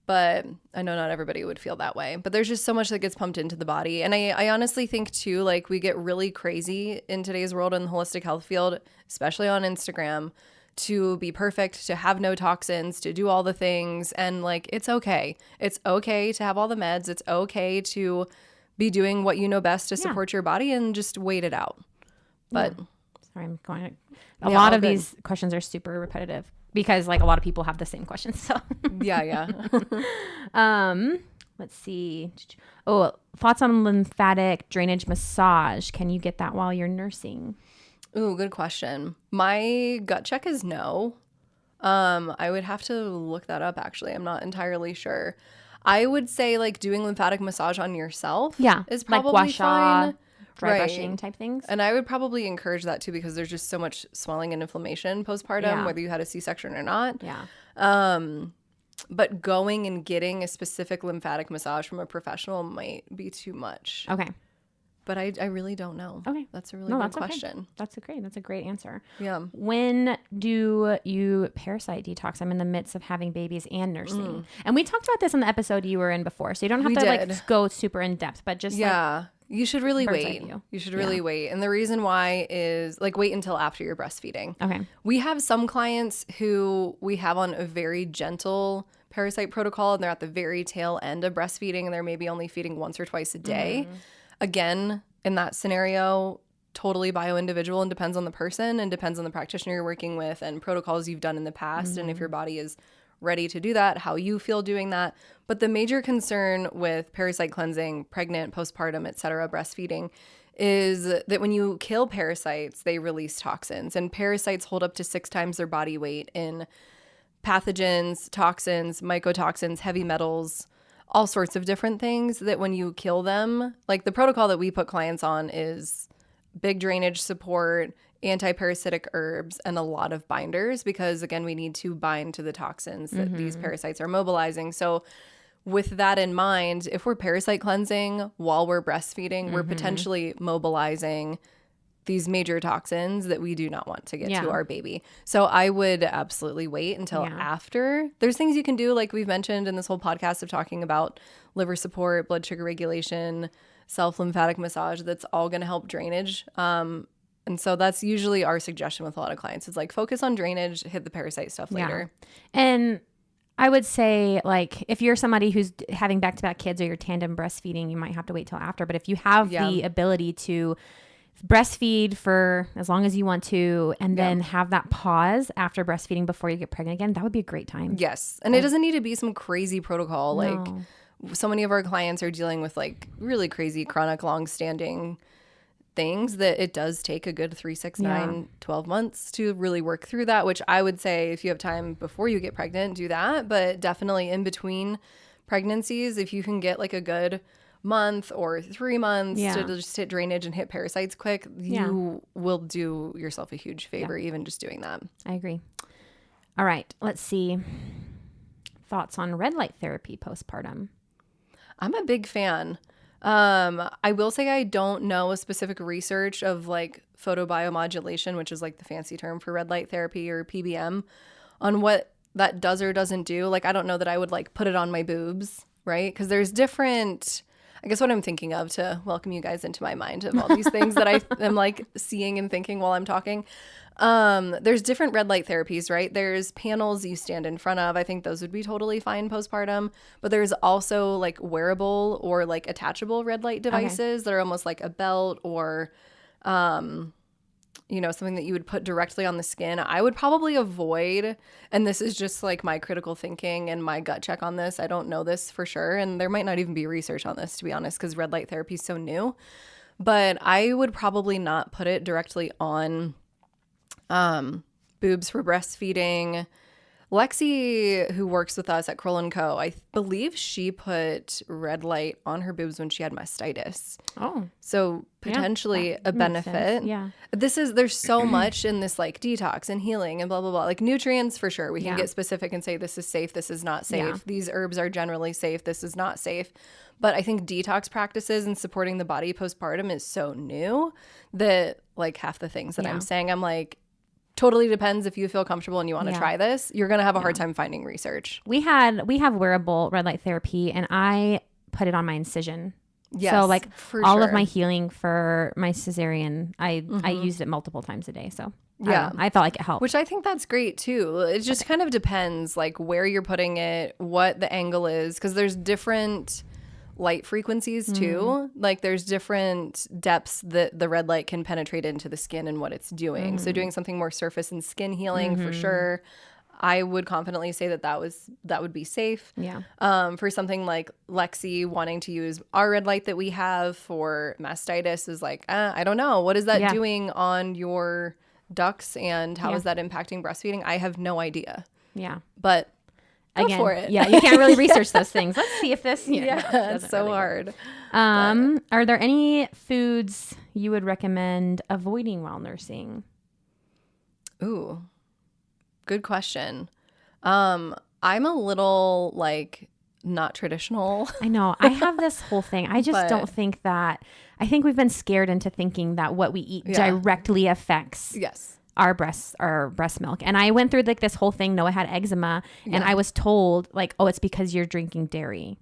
But I know not everybody would feel that way. But there's just so much that gets pumped into the body. And I honestly think, too, like we get really crazy in today's world in the holistic health field, especially on Instagram, to be perfect, to have no toxins, to do all the things. And like, it's okay. It's okay to have all the meds. It's okay to be doing what you know best to support your body and just wait it out. But sorry, I'm going. A lot of these questions are super repetitive. Because like a lot of people have the same questions. So yeah. Let's see. Oh, thoughts on lymphatic drainage massage. Can you get that while you're nursing? Ooh, good question. My gut check is no. I would have to look that up actually. I'm not entirely sure. I would say like doing lymphatic massage on yourself is probably like fine. Dry brushing type things. And I would probably encourage that too because there's just so much swelling and inflammation postpartum, whether you had a C-section or not. Yeah. But going and getting a specific lymphatic massage from a professional might be too much. Okay. But I really don't know. Okay. That's a really good question. Okay. That's a great answer. Yeah. When do you parasite detox? I'm in the midst of having babies and nursing. And we talked about this on the episode you were in before. So you don't have to like go super in depth, but just you should really wait. You should really wait. And the reason why is like wait until after you're breastfeeding. Okay. We have some clients who we have on a very gentle parasite protocol and they're at the very tail end of breastfeeding and they're maybe only feeding once or twice a day. Again, in that scenario, totally bio-individual and depends on the person and depends on the practitioner you're working with and protocols you've done in the past and if your body is ready to do that, how you feel doing that. But the major concern with parasite cleansing, pregnant, postpartum, etc., breastfeeding is that when you kill parasites, they release toxins. And parasites hold up to 6 times their body weight in pathogens, toxins, mycotoxins, heavy metals, all sorts of different things that when you kill them, like the protocol that we put clients on is big drainage support, anti-parasitic herbs, and a lot of binders because, again, we need to bind to the toxins that these parasites are mobilizing. So with that in mind, if we're parasite cleansing while we're breastfeeding, we're potentially mobilizing these major toxins that we do not want to get to our baby. So I would absolutely wait until after. There's things you can do, like we've mentioned in this whole podcast of talking about liver support, blood sugar regulation, self-lymphatic massage. That's all going to help drainage. And so that's usually our suggestion with a lot of clients. It's like focus on drainage, hit the parasite stuff later. And I would say, like, if you're somebody who's having back-to-back kids or you're tandem breastfeeding, you might have to wait till after. But if you have the ability to breastfeed for as long as you want to and then have that pause after breastfeeding before you get pregnant again, that would be a great time. Yes. And it doesn't need to be some crazy protocol. No. Like, so many of our clients are dealing with, like, really crazy chronic long-standing things that it does take a good 3, 6, 9, 12 months to really work through that, which I would say if you have time before you get pregnant, do that. But definitely in between pregnancies, if you can get like a good month or 3 months to just hit drainage and hit parasites quick, you will do yourself a huge favor even just doing that. I agree. All right, let's see. Thoughts on red light therapy postpartum? I'm a big fan. I will say I don't know a specific research of like photobiomodulation, which is like the fancy term for red light therapy or PBM, on what that does or doesn't do. Like, I don't know that I would like put it on my boobs, right? Because there's different, I guess what I'm thinking of to welcome you guys into my mind of all these things that I am like seeing and thinking while I'm talking. There's different red light therapies, right? There's panels you stand in front of. I think those would be totally fine postpartum. But there's also like wearable or like attachable red light devices that are almost like a belt or, something that you would put directly on the skin. I would probably avoid, and this is just like my critical thinking and my gut check on this. I don't know this for sure. And there might not even be research on this, to be honest, because red light therapy is so new. But I would probably not put it directly on boobs for breastfeeding. Lexi, who works with us at Crowell & Co., I believe she put red light on her boobs when she had mastitis. Oh. So potentially a benefit. Yeah. There's so much in this like detox and healing and blah, blah, blah. Like nutrients for sure. We can get specific and say this is safe, this is not safe. Yeah. These herbs are generally safe, this is not safe. But I think detox practices and supporting the body postpartum is so new that like half the things that I'm saying, I'm like, totally depends if you feel comfortable and you want to try this. You're going to have a hard time finding research. We have wearable red light therapy and I put it on my incision. Yes, so like all of my healing for my cesarean, I used it multiple times a day. So I felt like it helped. Which I think that's great too. It just kind of depends like where you're putting it, what the angle is, because there's different light frequencies too. Like there's different depths that the red light can penetrate into the skin and what it's doing. So doing something more surface and skin healing for sure. I would confidently say that would be safe. Yeah. For something like Lexi wanting to use our red light that we have for mastitis is like, I don't know. What is that doing on your ducts and how is that impacting breastfeeding? I have no idea. Yeah. But Go for it. Yeah, you can't really research those things. Let's see if this. It's so really hard. Are there any foods you would recommend avoiding while nursing? Ooh, good question. I'm a little like not traditional. I know. I have this whole thing. I just don't think that. I think we've been scared into thinking that what we eat directly affects. Yes. Our breast milk. And I went through like this whole thing. Noah had eczema and I was told like, oh, it's because you're drinking dairy.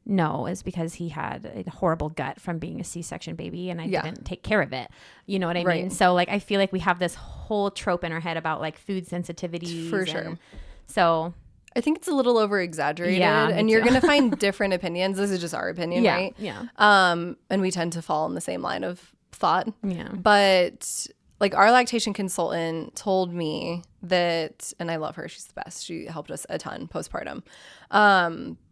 No, it's because he had a horrible gut from being a C-section baby and I didn't take care of it. You know what I mean? So like, I feel like we have this whole trope in our head about like food sensitivities. For sure. So I think it's a little over exaggerated and you're going to find different opinions. This is just our opinion, right? Yeah. And we tend to fall in the same line of thought. Yeah. But like our lactation consultant told me that, and I love her, she's the best. She helped us a ton postpartum.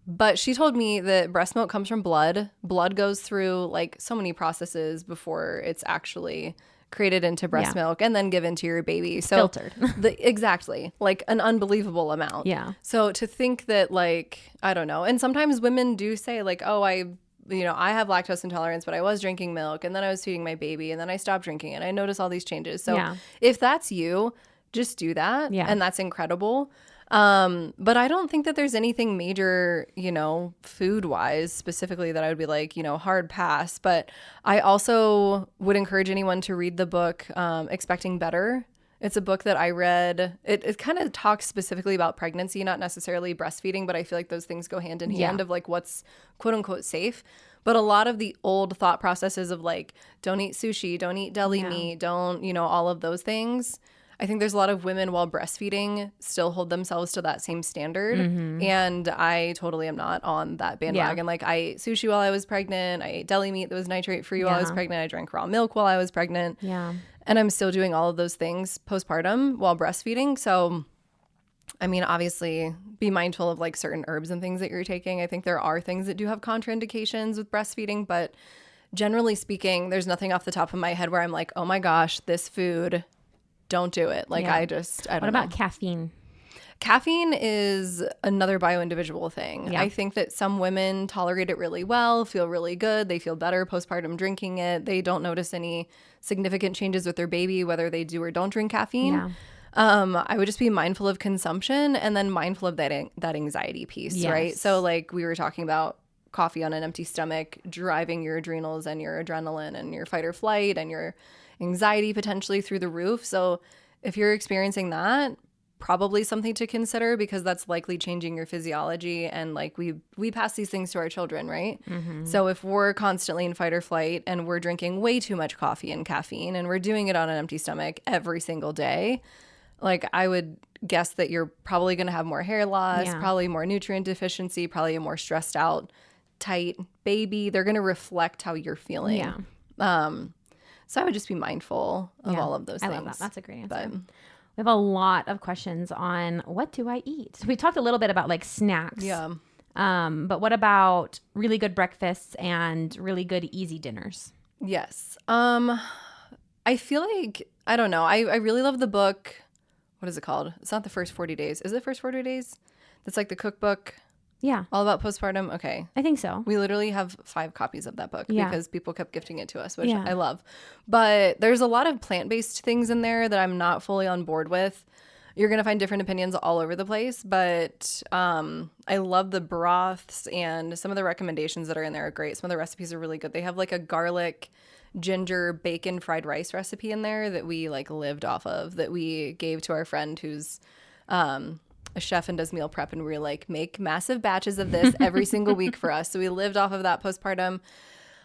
But she told me that breast milk comes from blood. Blood goes through like so many processes before it's actually created into breast milk and then given to your baby. So filtered. Exactly. Like an unbelievable amount. Yeah. So to think that like, I don't know. And sometimes women do say like, oh, I have lactose intolerance, but I was drinking milk and then I was feeding my baby and then I stopped drinking and I noticed all these changes. So if that's you, just do that. Yeah. And that's incredible. But I don't think that there's anything major, food wise specifically that I would be like, hard pass. But I also would encourage anyone to read the book, Expecting Better. It's a book that I read. It kind of talks specifically about pregnancy, not necessarily breastfeeding, but I feel like those things go hand in hand of like what's quote unquote safe. But a lot of the old thought processes of like, don't eat sushi, don't eat deli meat, don't, all of those things. I think there's a lot of women while breastfeeding still hold themselves to that same standard. And I totally am not on that bandwagon. Like I ate sushi while I was pregnant. I ate deli meat that was nitrate free while I was pregnant. I drank raw milk while I was pregnant. Yeah. And I'm still doing all of those things postpartum while breastfeeding. So, I mean, obviously be mindful of like certain herbs and things that you're taking. I think there are things that do have contraindications with breastfeeding, but generally speaking, there's nothing off the top of my head where I'm like, oh my gosh, this food, don't do it. Like I don't know. What about caffeine? Caffeine is another bio-individual thing. Yeah. I think that some women tolerate it really well, feel really good. They feel better postpartum drinking it. They don't notice any significant changes with their baby, whether they do or don't drink caffeine. Yeah. I would just be mindful of consumption and then mindful of that anxiety piece, right? So like we were talking about coffee on an empty stomach, driving your adrenals and your adrenaline and your fight or flight and your anxiety potentially through the roof. So if you're experiencing that, probably something to consider because that's likely changing your physiology. And like we pass these things to our children, right? So if we're constantly in fight or flight and we're drinking way too much coffee and caffeine and we're doing it on an empty stomach every single day, like I would guess that you're probably going to have more hair loss, probably more nutrient deficiency, probably a more stressed out, tight baby. They're going to reflect how you're feeling. So I would just be mindful of all of those things. I love that. That's a great answer. We have a lot of questions on what do I eat? We talked a little bit about like snacks. Yeah. But what about really good breakfasts and really good easy dinners? Yes. I feel like, I don't know. I really love the book. What is it called? It's not The First 40 Days. Is it First 40 Days? That's like the cookbook. Yeah. All about postpartum. Okay. I think so. We literally have 5 copies of that book because people kept gifting it to us, which I love. But there's a lot of plant-based things in there that I'm not fully on board with. You're going to find different opinions all over the place, but I love the broths and some of the recommendations that are in there are great. Some of the recipes are really good. They have like a garlic, ginger, bacon fried rice recipe in there that we like lived off of that we gave to our friend who's a chef and does meal prep, and we were like, make massive batches of this every single week for us. So we lived off of that postpartum.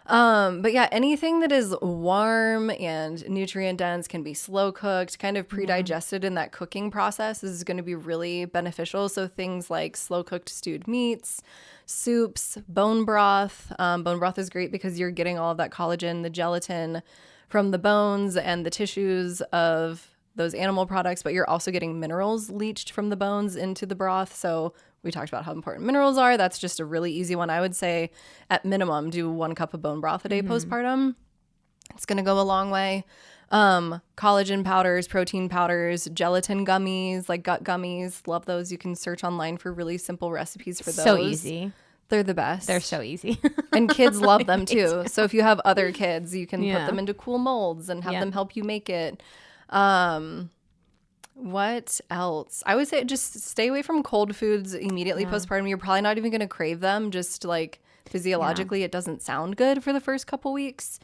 But yeah, anything that is warm and nutrient dense can be slow cooked, kind of pre-digested in that cooking process is going to be really beneficial. So things like slow cooked stewed meats, soups, bone broth. Bone broth is great because you're getting all of that collagen, the gelatin from the bones and the tissues of those animal products, but you're also getting minerals leached from the bones into the broth. So we talked about how important minerals are. That's just a really easy one. I would say at minimum, do 1 cup of bone broth a day postpartum. It's going to go a long way. Collagen powders, protein powders, gelatin gummies, like gut gummies. Love those. You can search online for really simple recipes for those. So easy. They're the best. They're so easy. And kids love them too. So if you have other kids, you can put them into cool molds and have them help you make it. What else? I would say just stay away from cold foods immediately postpartum. You're probably not even going to crave them. Just like physiologically, it doesn't sound good for the first couple weeks.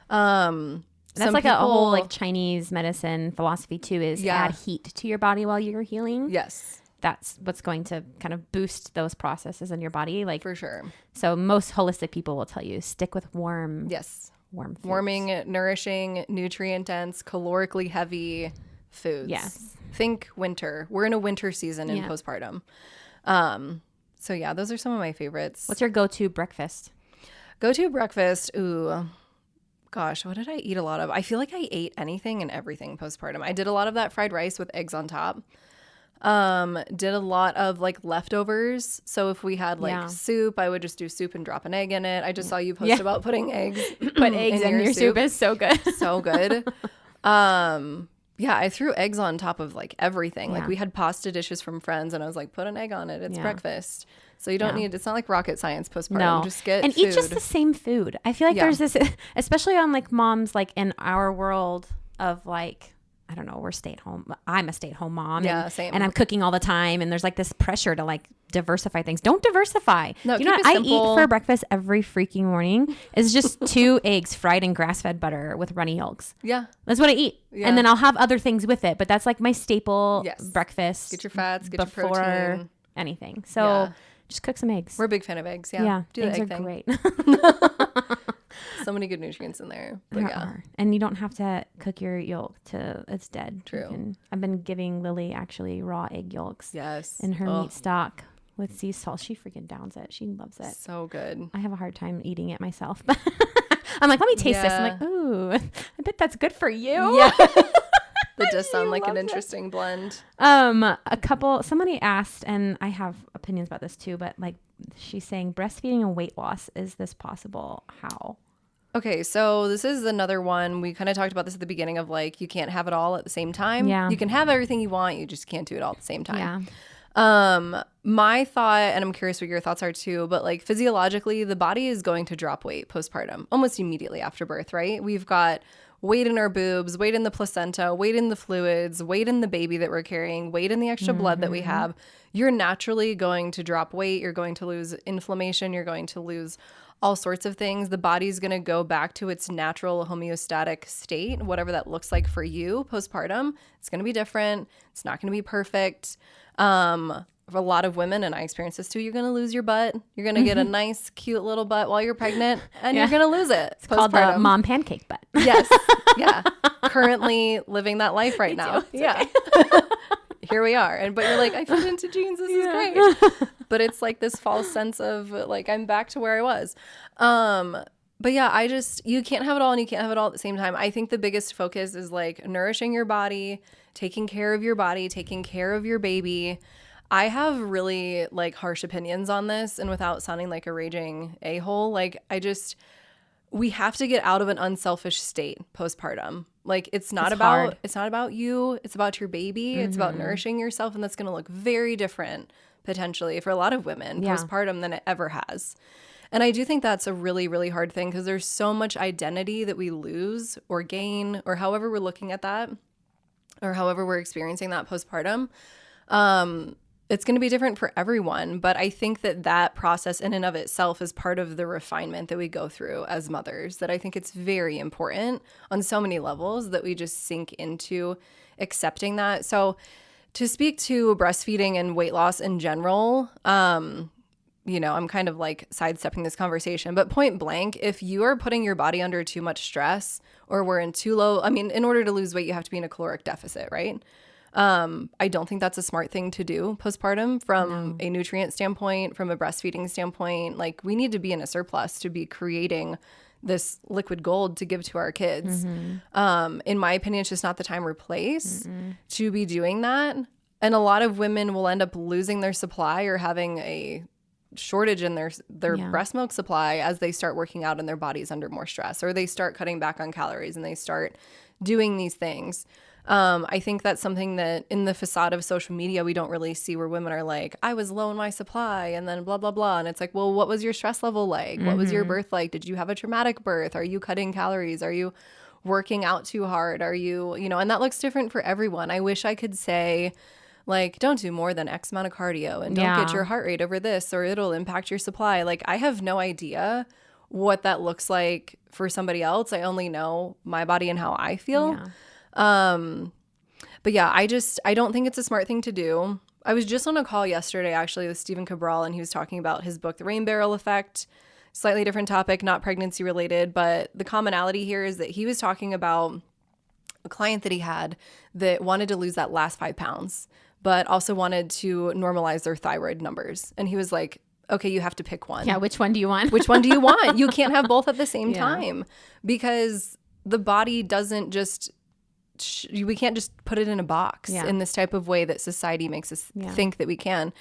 That's like a whole like Chinese medicine philosophy too, is add heat to your body while you're healing. Yes. That's what's going to kind of boost those processes in your body. Like for sure. So most holistic people will tell you stick with warm. Yes. Warm foods. Warming, nourishing, nutrient dense, calorically heavy foods. Yes. Think winter. We're in a winter season in postpartum. So yeah, those are some of my favorites. What's your go-to breakfast? Go-to breakfast. Ooh, gosh, what did I eat a lot of? I feel like I ate anything and everything postpartum. I did a lot of that fried rice with eggs on top. Did a lot of like leftovers. So if we had like soup, I would just do soup and drop an egg in it. I just saw you post about putting eggs. Put eggs in your soup is so good. So good. Yeah, I threw eggs on top of like everything. Like we had pasta dishes from friends and I was like, put an egg on it. It's breakfast. So you don't need, it's not like rocket science postpartum. No. Just get and food. Eat just the same food. I feel like there's this, especially on like moms, like in our world of like I don't know, I'm a stay-at-home mom. Yeah, same. And I'm cooking all the time. And there's like this pressure to like diversify things. Don't diversify. No, you know what I eat for breakfast every freaking morning is just 2 eggs fried in grass-fed butter with runny yolks. Yeah. That's what I eat. Yeah. And then I'll have other things with it. But that's like my staple breakfast. Get your fats, get your protein. Anything. So just cook some eggs. We're a big fan of eggs. Yeah. Do the egg thing. Great. So many good nutrients in there. But there are. And you don't have to cook your yolk till it's dead. True. I've been giving Lily actually raw egg yolks. Yes. In her meat stock with sea salt. She freaking downs it. She loves it. So good. I have a hard time eating it myself. I'm like, let me taste this. I'm like, ooh, I bet that's good for you. Yeah. That does sound like an interesting blend. Somebody asked, and I have opinions about this too, but like she's saying breastfeeding and weight loss, is this possible? How? Okay, so this is another one. We kind of talked about this at the beginning of like, you can't have it all at the same time. Yeah. You can have everything you want. You just can't do it all at the same time. Yeah. My thought, and I'm curious what your thoughts are too, but like physiologically, the body is going to drop weight postpartum almost immediately after birth, right? We've got weight in our boobs, weight in the placenta, weight in the fluids, weight in the baby that we're carrying, weight in the extra blood that we have. You're naturally going to drop weight. You're going to lose inflammation. You're going to lose all sorts of things. The body's going to go back to its natural homeostatic state, whatever that looks like for you postpartum. It's going to be different. It's not going to be perfect. For a lot of women, and I experience this too, you're going to lose your butt. You're going to get a nice, cute little butt while you're pregnant, and you're going to lose it. It's called the mom pancake butt. Yes. Yeah. Currently living that life right now. Yeah. Here we are. But you're like, I fit into jeans. This is great. But it's like this false sense of like, I'm back to where I was. But yeah, you can't have it all and you can't have it all at the same time. I think the biggest focus is like nourishing your body, taking care of your body, taking care of your baby. I have really like harsh opinions on this, and without sounding like a raging a-hole, like we have to get out of an unselfish state postpartum. Like it's not about you, it's about your baby. It's about nourishing yourself, and that's going to look very different potentially for a lot of women postpartum than it ever has. And I do think that's a really, really hard thing because there's so much identity that we lose or gain, or however we're looking at that, or however we're experiencing that postpartum. It's going to be different for everyone, but I think that process in and of itself is part of the refinement that we go through as mothers, that I think it's very important on so many levels that we just sink into accepting that. So to speak to breastfeeding and weight loss in general, I'm kind of like sidestepping this conversation, but point blank, if you are putting your body under too much stress or we're in too low, in order to lose weight, you have to be in a caloric deficit, right? I don't think that's a smart thing to do postpartum from a nutrient standpoint, from a breastfeeding standpoint. Like we need to be in a surplus to be creating this liquid gold to give to our kids. In my opinion, it's just not the time or place to be doing that. And a lot of women will end up losing their supply or having a shortage in their breast milk supply as they start working out and their body's under more stress, or they start cutting back on calories and they start doing these things. I think that's something that in the facade of social media, we don't really see, where women are like, I was low in my supply and then blah, blah, blah. And it's like, well, what was your stress level like? What was your birth like? Did you have a traumatic birth? Are you cutting calories? Are you working out too hard? Are you, and that looks different for everyone. I wish I could say like, don't do more than X amount of cardio and don't get your heart rate over this or it'll impact your supply. Like I have no idea what that looks like for somebody else. I only know my body and how I feel. Yeah. But yeah, I don't think it's a smart thing to do. I was just on a call yesterday actually with Cait Crowell, and he was talking about his book, The Rain Barrel Effect. Slightly different topic, not pregnancy related, but the commonality here is that he was talking about a client that he had that wanted to lose that last 5 pounds, but also wanted to normalize their thyroid numbers. And he was like, okay, you have to pick one. Yeah, which one do you want? Which one do you want? You can't have both at the same time, because the body doesn't just we can't just put it in a box in this type of way that society makes us think that we can.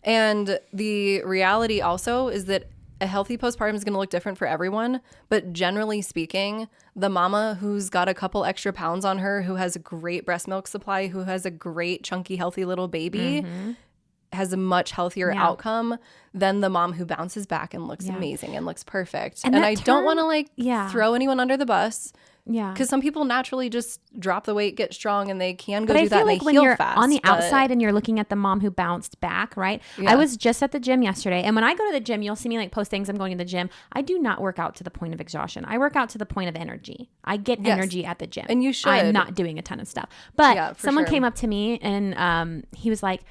And the reality also is that a healthy postpartum is going to look different for everyone. But generally speaking, the mama who's got a couple extra pounds on her, who has a great breast milk supply, who has a great chunky, healthy little baby, has a much healthier outcome than the mom who bounces back and looks amazing and looks perfect. And I don't want to throw anyone under the bus, Yeah. Because some people naturally just drop the weight, get strong, and they can go but do that and they when heal you're fast. On the outside and you're looking at the mom who bounced back, right? I was just at the gym yesterday. And when I go to the gym, you'll see me like post things, I'm going to the gym. I do not work out to the point of exhaustion. I work out to the point of energy. I get energy at the gym. And you should. I'm not doing a ton of stuff. But someone came up to me and he was like,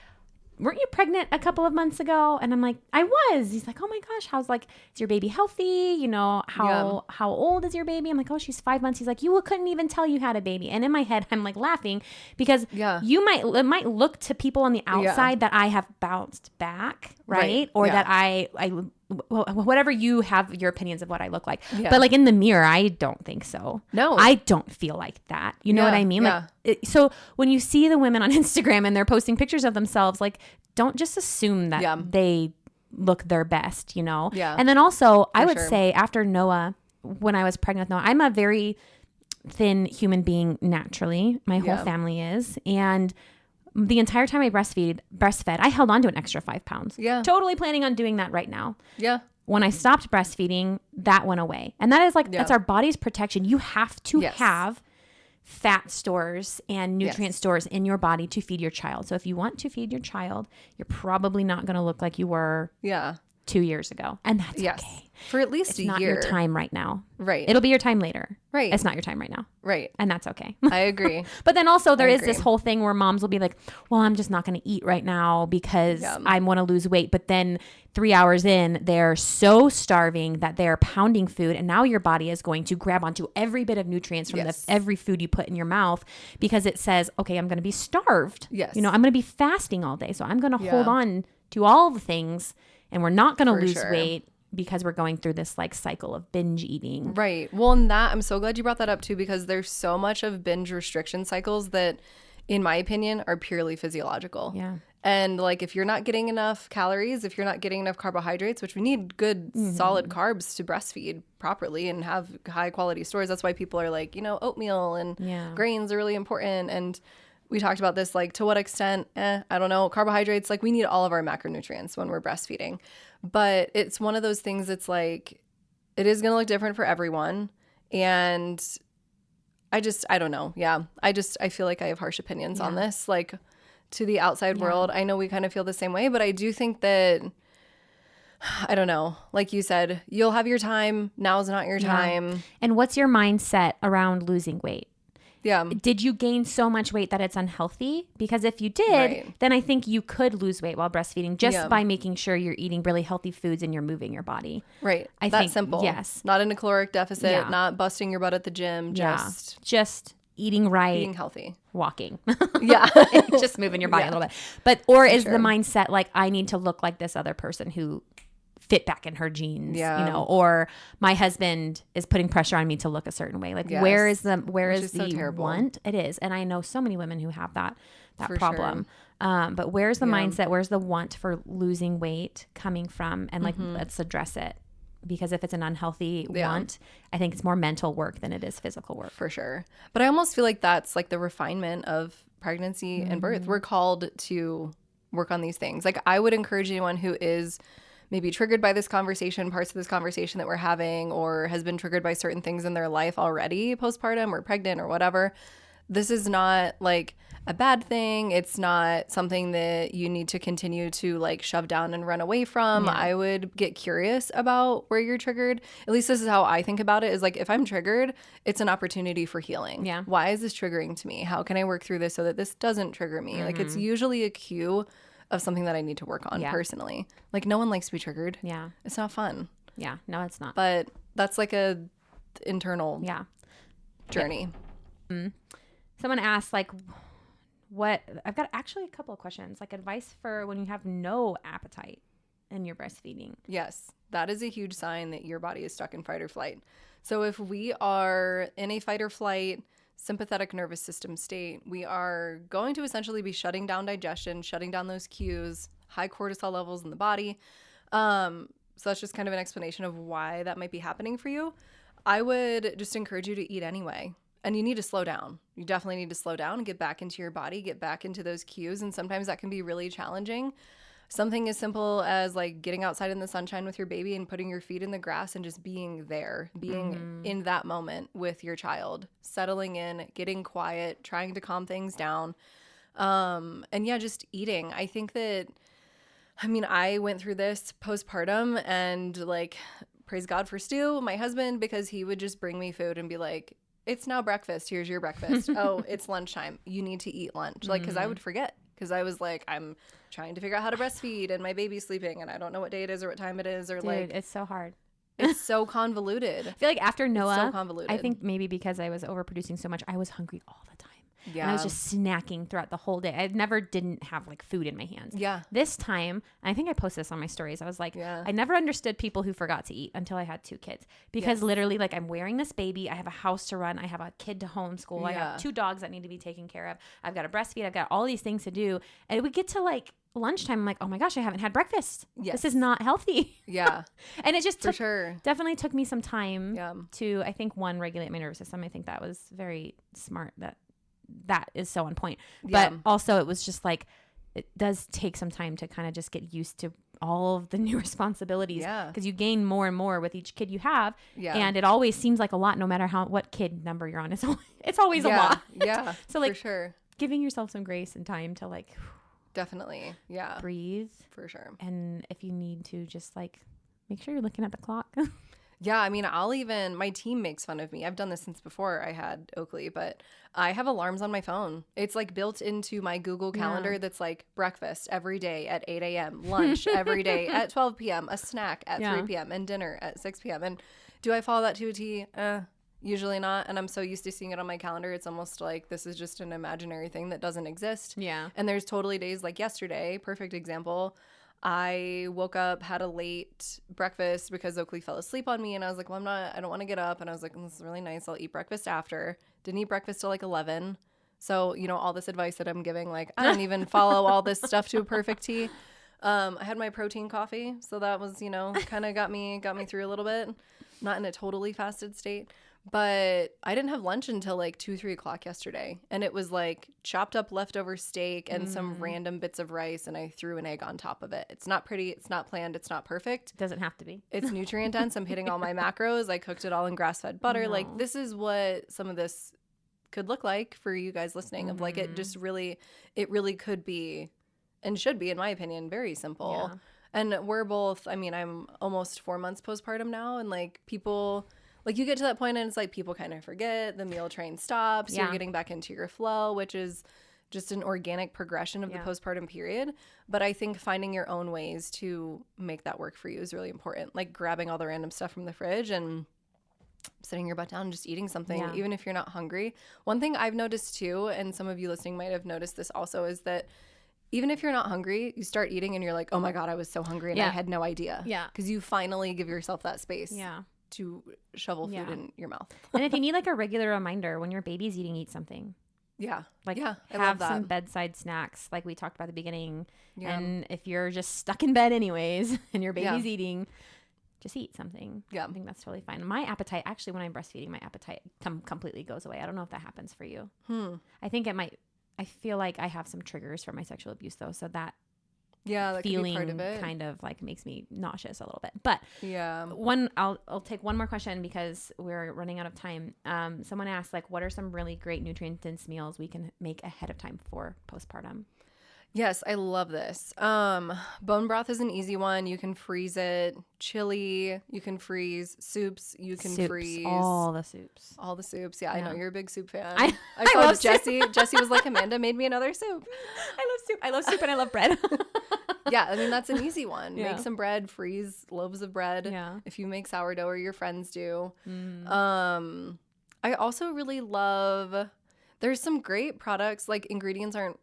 weren't you pregnant a couple of months ago? And I'm like, I was. He's like, oh my gosh, how's like, is your baby healthy? You know, how old is your baby? I'm like, oh, she's 5 months. He's like, you couldn't even tell you had a baby. And in my head, I'm like laughing because it might look to people on the outside that I have bounced back, right? Or that I whatever you have your opinions of what I look like. But like in the mirror, I don't think so. No. I don't feel like that. You know what I mean? Like, so when you see the women on Instagram and they're posting pictures of themselves, like don't just assume that they look their best, you know? Yeah. And then also I would say after Noah, when I was pregnant with Noah, I'm a very thin human being naturally. My whole family is. And the entire time I breastfed, I held on to an extra 5 pounds. Yeah. Totally planning on doing that right now. Yeah. When I stopped breastfeeding, that went away. And that is like, that's our body's protection. You have to have fat stores and nutrient stores in your body to feed your child. So if you want to feed your child, you're probably not going to look like you were 2 years ago. And that's okay. For at least a year. It's not your time right now. Right. It'll be your time later. Right. It's not your time right now. Right. And that's okay. I agree. But then also there is this whole thing where moms will be like, well, I'm just not going to eat right now because I want to lose weight. But then 3 hours in, they're so starving that they're pounding food. And now your body is going to grab onto every bit of nutrients from every food you put in your mouth because it says, okay, I'm going to be starved. Yes. You know, I'm going to be fasting all day. So I'm going to hold on to all the things and we're not going to lose weight because we're going through this like cycle of binge eating. Right. Well, and that I'm so glad you brought that up too, because there's so much of binge restriction cycles that, in my opinion, are purely physiological. Yeah. And like if you're not getting enough calories, if you're not getting enough carbohydrates, which we need good solid carbs to breastfeed properly and have high quality stores. That's why people are like, you know, oatmeal and grains are really important. And we talked about this, like to what extent, I don't know, carbohydrates, like we need all of our macronutrients when we're breastfeeding. But it's one of those things that's like, it is going to look different for everyone. And I don't know. Yeah. I feel like I have harsh opinions on this, like to the outside world. I know we kind of feel the same way, but I do think that, I don't know, like you said, you'll have your time. Now's not your time. And what's your mindset around losing weight? Yeah. Did you gain so much weight that it's unhealthy? Because if you did, then I think you could lose weight while breastfeeding just by making sure you're eating really healthy foods and you're moving your body. Right. That's simple. Yes. Not in a caloric deficit, not busting your butt at the gym, just eating right. Eating healthy. Walking. Yeah. Just moving your body a little bit. Or is the mindset like, I need to look like this other person who fit back in her jeans, you know, or my husband is putting pressure on me to look a certain way. Like where is the want? It is. And I know so many women who have that For problem. Sure. But where's the mindset? Where's the want for losing weight coming from? And like, let's address it. Because if it's an unhealthy want, I think it's more mental work than it is physical work. For sure. But I almost feel like that's like the refinement of pregnancy and birth. We're called to work on these things. Like I would encourage anyone who is maybe triggered by this conversation, parts of this conversation that we're having, or has been triggered by certain things in their life already, postpartum or pregnant or whatever. This is not like a bad thing. It's not something that you need to continue to like shove down and run away from. I would get curious about where you're triggered. At least this is how I think about it, is like if I'm triggered, it's an opportunity for healing. Yeah. Why is this triggering to me? How can I work through this so that this doesn't trigger me? Like it's usually a cue of something that I need to work on personally. Like no one likes to be triggered. Yeah. It's not fun. Yeah. No, it's not. But that's like a internal journey. Someone asked like, what, I've got actually a couple of questions, like advice for when you have no appetite and you're breastfeeding. Yes. That is a huge sign that your body is stuck in fight or flight. So if we are in a fight or flight sympathetic nervous system state, we are going to essentially be shutting down digestion, shutting down those cues, high cortisol levels in the body. So that's just kind of an explanation of why that might be happening for you. I would just encourage you to eat anyway. And you need to slow down. You definitely need to slow down and get back into your body, get back into those cues. And sometimes that can be really challenging. something as simple as like getting outside in the sunshine with your baby and putting your feet in the grass and just being there, being in that moment with your child, settling in, getting quiet, trying to calm things down. And yeah, just eating. I think that, I mean, I went through this postpartum and like, praise God for Stu, my husband, because he would just bring me food and be like, it's now breakfast. Here's your breakfast. Oh, it's lunchtime. You need to eat lunch. Like, because I would forget. Because I was like, I'm trying to figure out how to breastfeed and my baby's sleeping and I don't know what day it is or what time it is or Dude, it's so hard. It's so convoluted. I feel like after Noah, so convoluted. I think maybe because I was overproducing so much, I was hungry all the time. Yeah. And I was just snacking throughout the whole day. I never didn't have like food in my hands. Yeah. This time, I think I posted this on my stories. I was like, I never understood people who forgot to eat until I had 2 kids. Because literally, like, I'm wearing this baby. I have a house to run. I have a kid to homeschool. I have 2 dogs that need to be taken care of. I've got to breastfeed. I've got all these things to do. And we get to like lunchtime. I'm like, oh my gosh, I haven't had breakfast. This is not healthy. Yeah. And it just sure. definitely took me some time to, I think, regulate my nervous system. I think that was very smart. That is so on point. But also it was just like, it does take some time to kind of just get used to all of the new responsibilities because you gain more and more with each kid you have. And it always seems like a lot, no matter what kid number you're on. It's always a lot. So like, for sure, giving yourself some grace and time to like, definitely. Yeah. Breathe. For sure. And if you need to, just like make sure you're looking at the clock. Yeah, I mean, my team makes fun of me. I've done this since before I had Oakley, but I have alarms on my phone. It's like built into my Google Calendar that's like breakfast every day at 8 a.m., lunch every day at 12 p.m., a snack at 3 p.m., and dinner at 6 p.m. And do I follow that to a T? Usually not. And I'm so used to seeing it on my calendar. It's almost like this is just an imaginary thing that doesn't exist. Yeah. And there's totally days like yesterday, perfect example. I woke up, had a late breakfast because Oakley fell asleep on me. And I was like, well, I don't want to get up. And I was like, this is really nice. I'll eat breakfast after. Didn't eat breakfast till like 11. So, all this advice that I'm giving, like, I don't even follow all this stuff to a perfect T. I had my protein coffee. So that was, kind of got me through a little bit. Not in a totally fasted state. But I didn't have lunch until like 2-3 o'clock yesterday. And it was like chopped up leftover steak and some random bits of rice. And I threw an egg on top of it. It's not pretty. It's not planned. It's not perfect. Doesn't have to be. It's nutrient dense. I'm hitting all my macros. I cooked it all in grass-fed butter. Like, this is what some of this could look like for you guys listening. Of like, it really could be and should be, in my opinion, very simple. Yeah. And we're both, I'm almost 4 months postpartum now. And like people... Like, you get to that point and it's like people kind of forget, the meal train stops, you're getting back into your flow, which is just an organic progression of the postpartum period. But I think finding your own ways to make that work for you is really important. Like grabbing all the random stuff from the fridge and sitting your butt down and just eating something, even if you're not hungry. One thing I've noticed too, and some of you listening might have noticed this also, is that even if you're not hungry, you start eating and you're like, oh my God, I was so hungry and I had no idea. Yeah. Because you finally give yourself that space. Yeah. To shovel food in your mouth. And if you need like a regular reminder when your baby's eat something. Yeah. Like have some bedside snacks like we talked about at the beginning. Yeah. And if you're just stuck in bed anyways and your baby's eating, just eat something. Yeah. I think that's totally fine. My appetite, actually when I'm breastfeeding, my appetite completely goes away. I don't know if that happens for you. I think it might. I feel like I have some triggers for my sexual abuse though. So that that feeling could be part of it. Kind of like makes me nauseous a little bit. But yeah, I'll take one more question because we're running out of time. Someone asked like, what are some really great nutrient dense meals we can make ahead of time for postpartum? Yes, I love this. Bone broth is an easy one. You can freeze it. Chili, you can freeze. Soups, you can freeze. All the soups. Yeah, I know you're a big soup fan. I love Jessie. Jessie was like, Amanda made me another soup. I love soup and I love bread. Yeah, that's an easy one. Make some bread, freeze loaves of bread. Yeah. If you make sourdough or your friends do. I also really love... There's some great products, like ingredients aren't,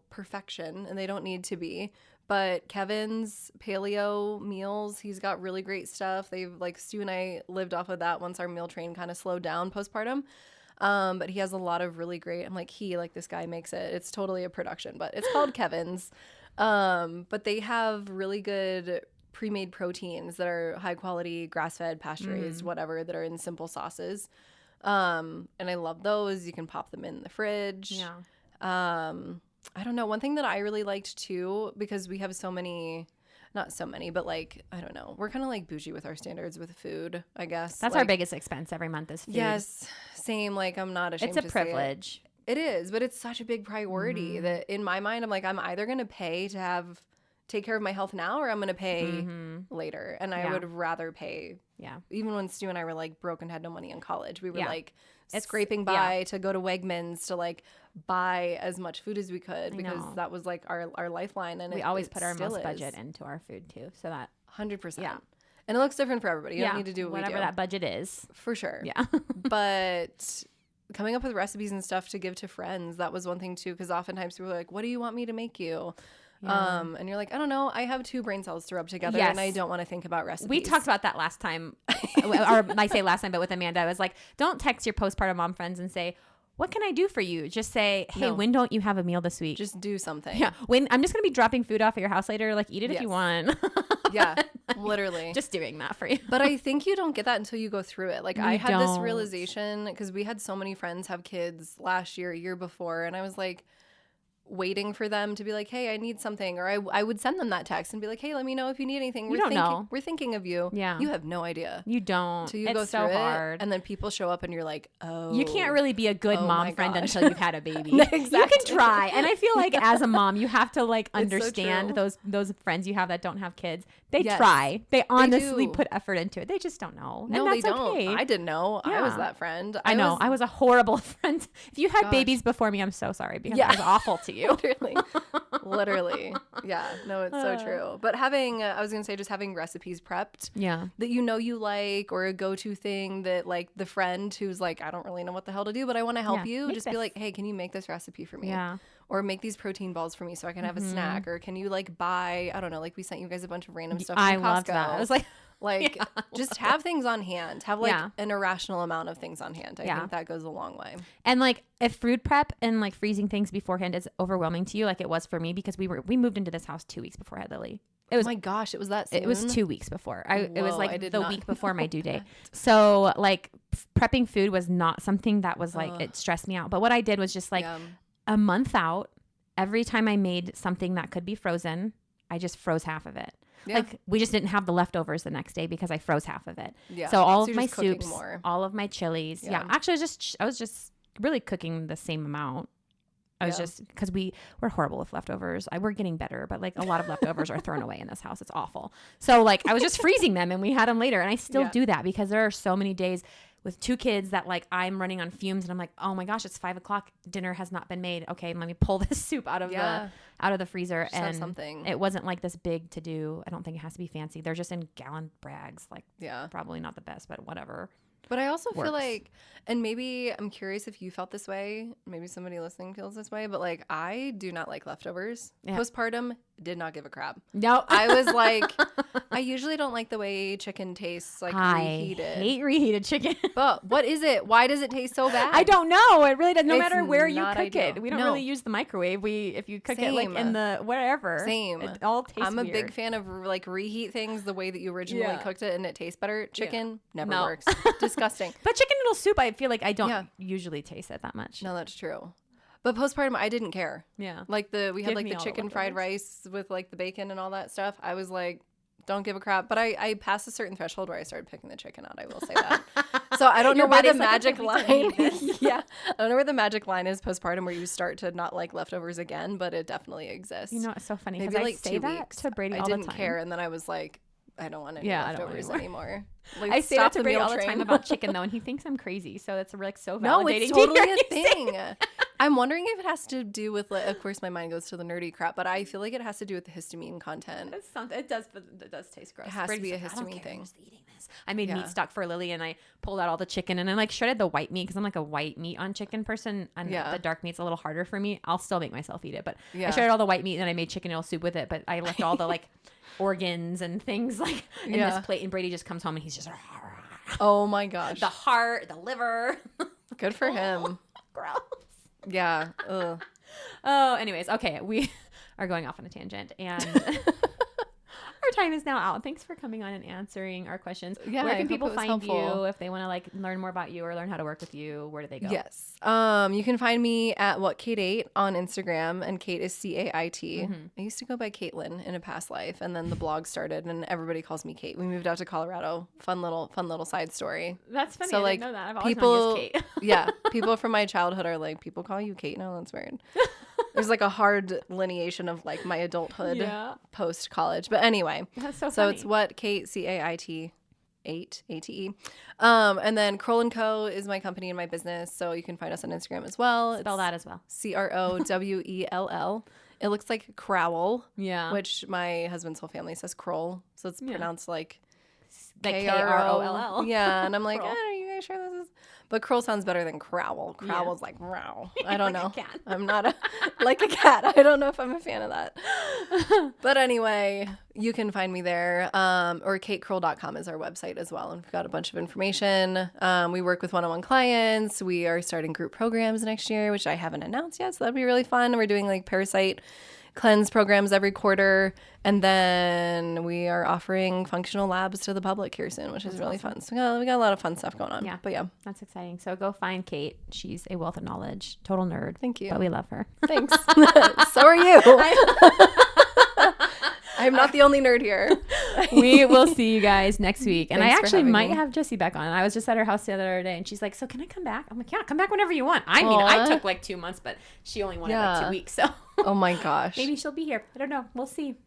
perfection and they don't need to be, but Kevin's paleo meals, he's got really great stuff. Stu and I lived off of that once our meal train kind of slowed down postpartum. But he has a lot of really great, this guy makes it. It's totally a production, but it's called Kevin's. But they have really good pre-made proteins that are high quality, grass-fed, pasture-raised, whatever, that are in simple sauces. And I love those. You can pop them in the fridge. Yeah. I don't know. One thing that I really liked too, because we have so many, not so many, but like, I don't know. We're kind of like bougie with our standards with food, I guess. That's like, our biggest expense every month is food. Yes. Same. Like, I'm not ashamed to say it. It's a privilege. It is, but it's such a big priority that in my mind, I'm like, I'm either going to pay to take care of my health now, or I'm going to pay later. And I would rather pay. Yeah. Even when Stu and I were like broke and had no money in college, we were like scraping by to go to Wegmans to like buy as much food as we could because that was like our lifeline. And we always put our most budget into our food too. So that 100%. Yeah. And it looks different for everybody. You don't need to do what whatever we do. That budget is. For sure. Yeah. But coming up with recipes and stuff to give to friends, that was one thing too, because oftentimes people are like, what do you want me to make you? Yeah. And you're like, I don't know, I have 2 brain cells to rub together and I don't want to think about recipes. We talked about that last time, or I say last time, but with Amanda, I was like, don't text your postpartum mom friends and say, what can I do for you? Just say, hey, when don't you have a meal this week? Just do something. Yeah. When I'm just going to be dropping food off at your house later, like eat it if you want. Yeah, literally. Just doing that for you. But I think you don't get that until you go through it. Like I had this realization because we had so many friends have kids last year, year before. And I was like, waiting for them to be like, hey, I need something. Or I would send them that text and be like, hey, let me know if you need anything. We're thinking of you. Yeah. You have no idea. You don't. So you go through so hard. And then people show up and you're like, oh. You can't really be a good mom friend until you've had a baby. Exactly. You can try. And I feel like as a mom, you have to like understand so those friends you have that don't have kids. They try. They honestly put effort into it. They just don't know. No, and that's they don't. Okay. I didn't know. Yeah. I was that friend. I know. I was a horrible friend. If you had babies before me, I'm so sorry because I was awful to you. Literally. Yeah. No, it's so true. But having, I was going to say, just having recipes prepped that you like, or a go-to thing that like the friend who's like, I don't really know what the hell to do, but I want to help you. Just be like, hey, can you make this recipe for me? Yeah. Or make these protein balls for me so I can have a snack. Or can you like buy, I don't know, like we sent you guys a bunch of random stuff from Costco. Loved that. I was like, just have things on hand. Have like an irrational amount of things on hand. I think that goes a long way. And like if food prep and like freezing things beforehand is overwhelming to you, like it was for me, because we moved into this house 2 weeks before I had Lily. It was, oh my gosh, it was that soon? It was 2 weeks before. It was like the week before my due date. So like prepping food was not something that was like, it stressed me out. But what I did was just like a month out, every time I made something that could be frozen, I just froze half of it. Yeah. Like we just didn't have the leftovers the next day because I froze half of it. Yeah. So all of my soups, all of my chilies. Yeah. Actually, I was just really cooking the same amount. I was just, because we're horrible with leftovers. We're getting better, but like a lot of leftovers are thrown away in this house. It's awful. So like I was just freezing them and we had them later. And I still do that because there are so many days with 2 kids that like I'm running on fumes and I'm like, oh my gosh, it's 5:00. Dinner has not been made. Okay, let me pull this soup out of the freezer. Just and something. It wasn't like this big to do. I don't think it has to be fancy. They're just in gallon bags. Like probably not the best, but whatever. But I also feel like, and maybe I'm curious if you felt this way, maybe somebody listening feels this way, but like I do not like leftovers. Postpartum, did not give a crap. No. I was like, I usually don't like the way chicken tastes like reheated. I hate reheated chicken. But what is it? Why does it taste so bad? I don't know. It really does. No matter where you cook it. We don't really use the microwave. If you cook it like in the wherever. Same. It all tastes I'm a weird. big fan of like reheat things the way that you originally cooked it and it tastes better. Chicken never works. Disgusting. But chicken noodle soup, I feel like I don't usually taste it that much. No, that's true. But postpartum, I didn't care. Yeah. Like we had like the chicken fried rice with like the bacon and all that stuff. I was like, don't give a crap. But I passed a certain threshold where I started picking the chicken out. I will say that. So I don't know where the magic line is. I don't know where the magic line is postpartum where you start to not like leftovers again, but it definitely exists. You know, it's so funny. Maybe like say 2 that weeks. to Brady all the time. I didn't care. And then I was like, I don't want any leftovers anymore. Like, I say that to Brady all the time about chicken though, and he thinks I'm crazy. So it's like so validating. No, it's totally a thing. I'm wondering if it has to do with, like, of course, my mind goes to the nerdy crap, but I feel like it has to do with the histamine content. It does taste gross. It has to be a histamine thing. Eating this. I made meat stock for Lily, and I pulled out all the chicken, and I like shredded the white meat because I'm like a white meat on chicken person, and the dark meat's a little harder for me. I'll still make myself eat it, but I shredded all the white meat, and then I made chicken noodle soup with it, but I left all the like organs and things like in this plate, and Brady just comes home and he's just oh my gosh, the heart, the liver. Good for him. Gross. Yeah. Ugh. Oh, anyways, okay, we are going off on a tangent, and our time is now out. Thanks for coming on and answering our questions. Yeah, where can people find you if they want to like learn more about you or learn how to work with you? Where do they go? Yes. You can find me at Cait on Instagram, and Cait is Cait. I used to go by Caitlin in a past life, and then the blog started, and everybody calls me Cait. We moved out to Colorado. Fun little side story. That's funny. So, I like, didn't know that. I've always known you as Cait. Yeah, people from my childhood are like, people call you Cait now. That's weird. There's like a hard lineation of like my adulthood post college, but anyway. That's so funny. It's what Cait Cait 8 ATE. And then Crowell & Co is my company and my business, so you can find us on Instagram as well. Spell that as well. CROWELL. It looks like Crowell. Yeah. Which my husband's whole family says Crowell, so it's pronounced like K-R-O-L-L. Yeah, and I'm like, are you guys sure this is? But Crowell sounds better than Crowell. Crowell's like, row. I don't know. Like a cat. I'm not like a cat. I don't know if I'm a fan of that. But anyway, you can find me there. Or caitcrowell.com is our website as well. And we've got a bunch of information. We work with one-on-one clients. We are starting group programs next year, which I haven't announced yet. So that'd be really fun. We're doing like parasite cleanse programs every quarter, and then we are offering functional labs to the public here soon, which is really fun. So we got a lot of fun stuff going on. Yeah, but yeah, that's exciting. So go find Cait. She's a wealth of knowledge, total nerd. Thank you, but we love her. Thanks. So are you. I'm not the only nerd here. We will see you guys next week. And Thanks I actually might have Jessie back on. I was just at her house the other day, and she's like, so can I come back? I'm like, yeah, come back whenever you want. I mean, I took like 2 months, but she only wanted like 2 weeks. So oh my gosh. maybe she'll be here. I don't know. We'll see.